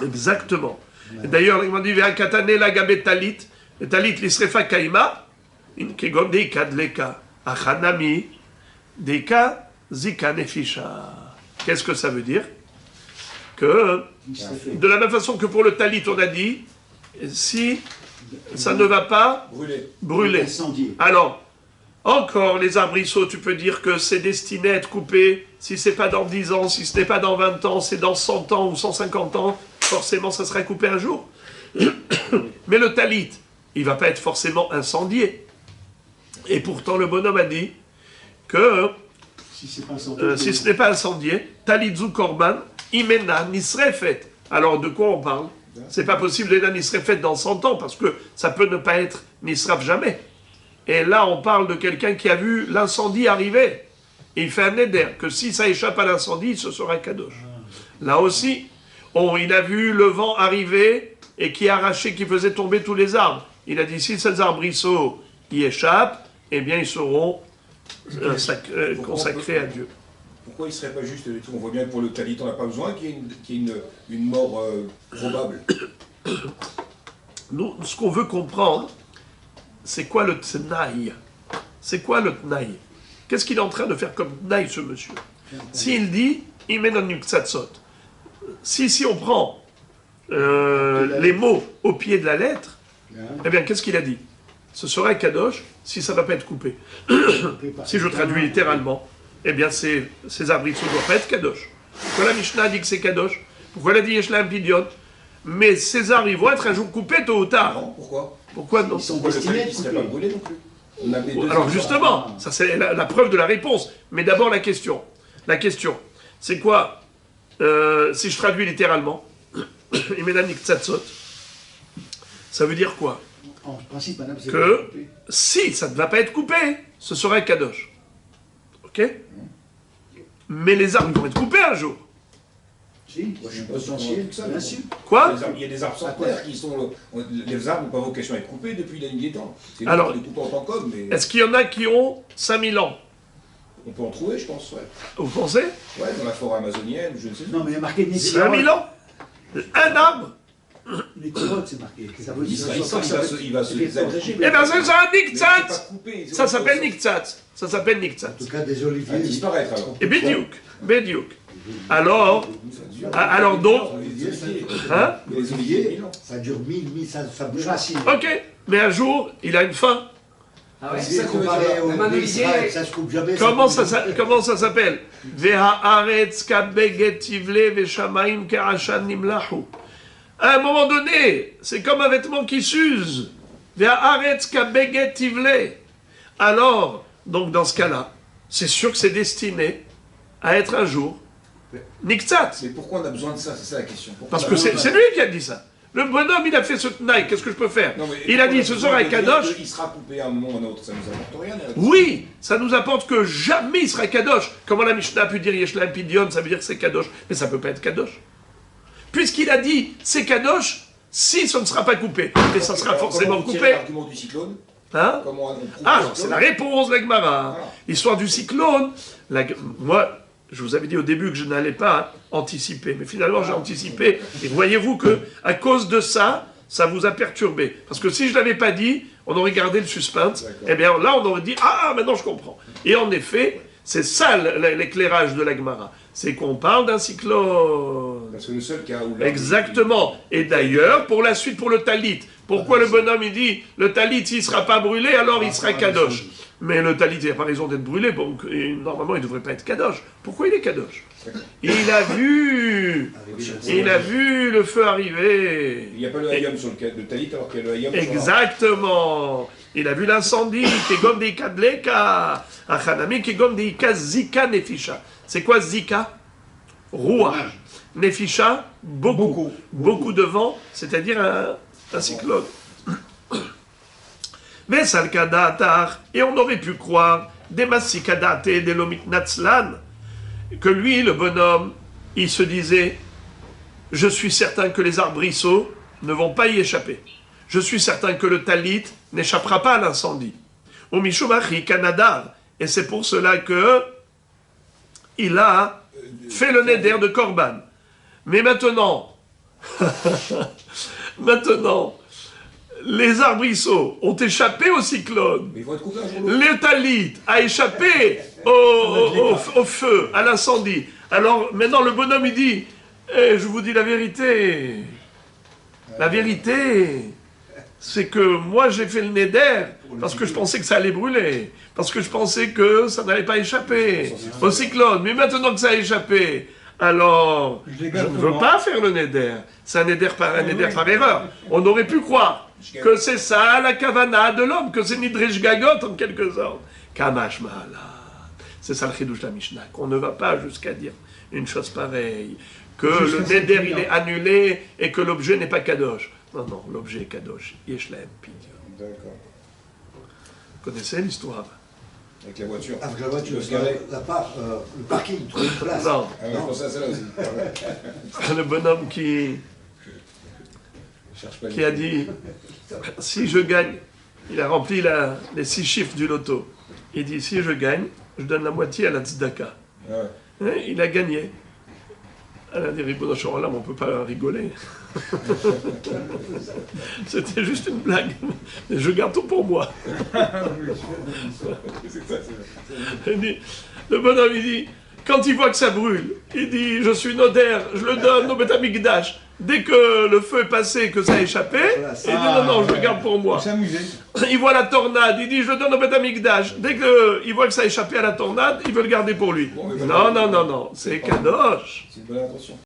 Exactement. Et d'ailleurs, il m'a dit, Ve'akatane la gabetalit, Le talit l'isrefa kaima, kegon deika dleka, achanami, deika zika nefisha. Qu'est-ce que ça veut dire? Que, de la même façon que pour le talit, on a dit, si ça ne va pas brûler. Incendié. Alors, encore les arbrisseaux, tu peux dire que c'est destiné à être coupé, si c'est pas dans 10 ans, si ce n'est pas dans 20 ans, c'est dans 100 ans ou 150 ans, forcément ça sera coupé un jour. Mais le talit, il va pas être forcément incendié. Et pourtant le bonhomme a dit que Si c'est pas incendié. si ce n'est pas incendié, talitzu korban, imena nisrefet. Alors de quoi on parle? C'est pas possible de nisrefet dans 100 ans, parce que ça peut ne pas être nisraf jamais. Et là, on parle de quelqu'un qui a vu l'incendie arriver. Et il fait un éder, que si ça échappe à l'incendie, ce sera kadosh. Là aussi, il a vu le vent arriver et qui arrachait, qui faisait tomber tous les arbres. Il a dit, si ces arbrisseaux y échappent, eh bien, ils seront consacrés à Dieu. Pourquoi il ne serait pas juste, on voit bien que pour le talit, on n'a pas besoin qu'il y ait une mort probable. Nous, ce qu'on veut comprendre, c'est quoi le tnaï? C'est quoi le tnaï? Qu'est-ce qu'il est en train de faire comme tnaï, ce monsieur? S'il dit, imenon yuksatsot, si on prend les mots au pied de la lettre, eh bien, qu'est-ce qu'il a dit? Ce sera kadosh si ça ne va pas être coupé. Si je traduis littéralement, eh bien, ces arbrisseaux ne doivent pas être kadosh. Pourquoi la Mishnah dit que c'est kadosh? Pourquoi elle a dit yeshlam pidion? Mais ces arbres, ils vont être un jour coupés tôt ou tard. Non, pourquoi? Pourquoi non? Ils sont Pourquoi le destinés à talit être ne serait pas coupés. brûlé non plus? On a les deux Alors exemples. justement, ça c'est la preuve de la réponse. Mais d'abord la question. La question, c'est quoi? Si je traduis littéralement, Imenanik Tzatzot, ça veut dire quoi? En principe, madame, c'est Que- pas coupé. Si ça ne va pas être coupé, ce sera kadosh. Ok? Mais les arbres vont être coupés un jour. Si, Moi, je suis pas potentiel, sûr que ça, bien mais sûr. Quoi? Il y a des arbres centenaires qui sont. Les arbres n'ont pas vocation à être coupés depuis la nuit des temps. C'est Alors, nous qui les coupons en tant qu'hommes, mais Est-ce qu'il y en a qui ont 5000 ans? on peut en trouver, je pense, ouais. Vous pensez? Ouais, dans la forêt amazonienne, je ne sais pas. Non, mais il y a marqué 5000 ans? Un arbre? Les couronnes, c'est marqué. Ça veut Il dire va se désagréger. Eh bien, c'est un Mais c'est niktzat! pas coupé, c'est Ça autre s'appelle chose. niktzat. Ça s'appelle niktzat. En tout cas, des À oliviers. disparaître alors. Et Bidiouk. Alors donc, hein? Les oliviers, Ça dure 1000, ça bouge racine. Ok, mais un jour, il a une fin. Ah ouais, C'est comparé au Même un olivier- Israël, ça se coupe jamais. Comment coupe ça s'appelle? À un moment donné, c'est comme un vêtement qui s'use. Alors, donc dans ce cas-là, c'est sûr que c'est destiné à être un jour Niktzat. Mais pourquoi on a besoin de ça? C'est ça la question. Pourquoi Parce on a que besoin c'est de- lui qui a dit ça. Le bonhomme, il a fait ce tnaï, qu'est-ce que je peux faire? Non, mais Il a pourquoi dit, on ce besoin sera un de dire kadosh. qu'il sera coupé à un moment ou à un autre, ça nous apporte rien. Oui, ça nous apporte que jamais il sera kadosh. Comment la Mishnah a pu dire Yeshlam Pidion, ça veut dire que c'est kadosh. Mais ça peut pas être kadosh. Puisqu'il a dit c'est kadosh, si ce ne sera pas coupé. Mais ça sera forcément Comment on tire coupé. l'argument du cyclone? Hein? Comment on prouve Ah, le alors, c'est cyclone? la réponse, l'Agmara. Voilà. L'histoire du cyclone. Moi, je vous avais dit au début que je n'allais pas anticiper. Mais finalement, j'ai anticipé. Et voyez-vous que, à cause de ça, ça vous a perturbé. Parce que si je ne l'avais pas dit, on aurait gardé le suspense. D'accord. Eh bien, là, on aurait dit ah, maintenant je comprends. Et en effet, c'est ça l'éclairage de l'Agmara. C'est qu'on parle d'un cyclone. Parce que le seul cas où... Exactement. Et d'ailleurs, pour la suite, pour le talit, pourquoi le bonhomme, il dit, le talit, s'il ne sera pas brûlé, alors il sera kadosh. Mais le talit, il n'a pas raison d'être brûlé, donc normalement, il ne devrait pas être kadosh. Pourquoi il est kadosh? Il a vu le feu arriver. Il n'y a pas le hayom sur le talit, alors qu'il y a le hayom sur la... Exactement. Il a vu l'incendie, qui est comme des kadleka, achanami, qui est comme des zika nefisha. C'est quoi zika? Roua. Nefisha, beaucoup de vent, c'est-à-dire un cyclone. Et on aurait pu croire, des massikadate, des lomit natslan, que lui, le bonhomme, il se disait, je suis certain que les arbrisseaux ne vont pas y échapper. Je suis certain que le talit n'échappera pas à l'incendie. Au Mishumachi Kanadar. Et c'est pour cela que il a fait le neder de Korban. Mais maintenant, les arbrisseaux ont échappé au cyclone. Mais ils vont être couverts un jour ou l'autre. Le talit a échappé au feu, à l'incendie. Alors maintenant le bonhomme il dit, eh, je vous dis la vérité. La vérité, c'est que moi j'ai fait le neder parce que je pensais que ça allait brûler. Parce que je pensais que ça n'allait pas échapper au cyclone. Mais maintenant que ça a échappé, alors je ne veux pas faire le neder. C'est un neder par erreur. On aurait pu croire que c'est ça la kavana de l'homme, que c'est Nidresh Gagot en quelque sorte. Kamash Mahala. C'est ça le chidouche de la Mishnah, qu'on ne va pas jusqu'à dire une chose pareille, que le neder il est annulé et que l'objet n'est pas kadosh. Non, non, l'objet est kadosh. Yeshlaem Pidyon. D'accord. Vous connaissez l'histoire? Avec la voiture. Avec la voiture, Le garet. le parking, trouver une place. Non, Ah ouais, je pensais à celle-là aussi. Ouais. le bonhomme qui Je cherche pas a dit, si je gagne, il a rempli les 6 chiffres du loto. Il dit, si je gagne, je donne la moitié à la tzedaka. Ouais. Hein, il a gagné. Elle a dit, Ribono Shel Olam, on ne peut pas rigoler. C'était juste une blague. Je garde tout pour moi. Il dit, le bonhomme, il dit, quand il voit que ça brûle, il dit, je suis noder, je le donne au Beth Amikdash. Dès que le feu est passé, que ça a échappé, il dit, non, non, je le garde pour moi. Il s'est amusé. Il voit la tornade, il dit, je le donne au Beth Amikdash. Dès qu'il voit que ça a échappé à la tornade, il veut le garder pour lui. Bon, mais Non, non, non, non, c'est Kadosh. C'est une bonne intention.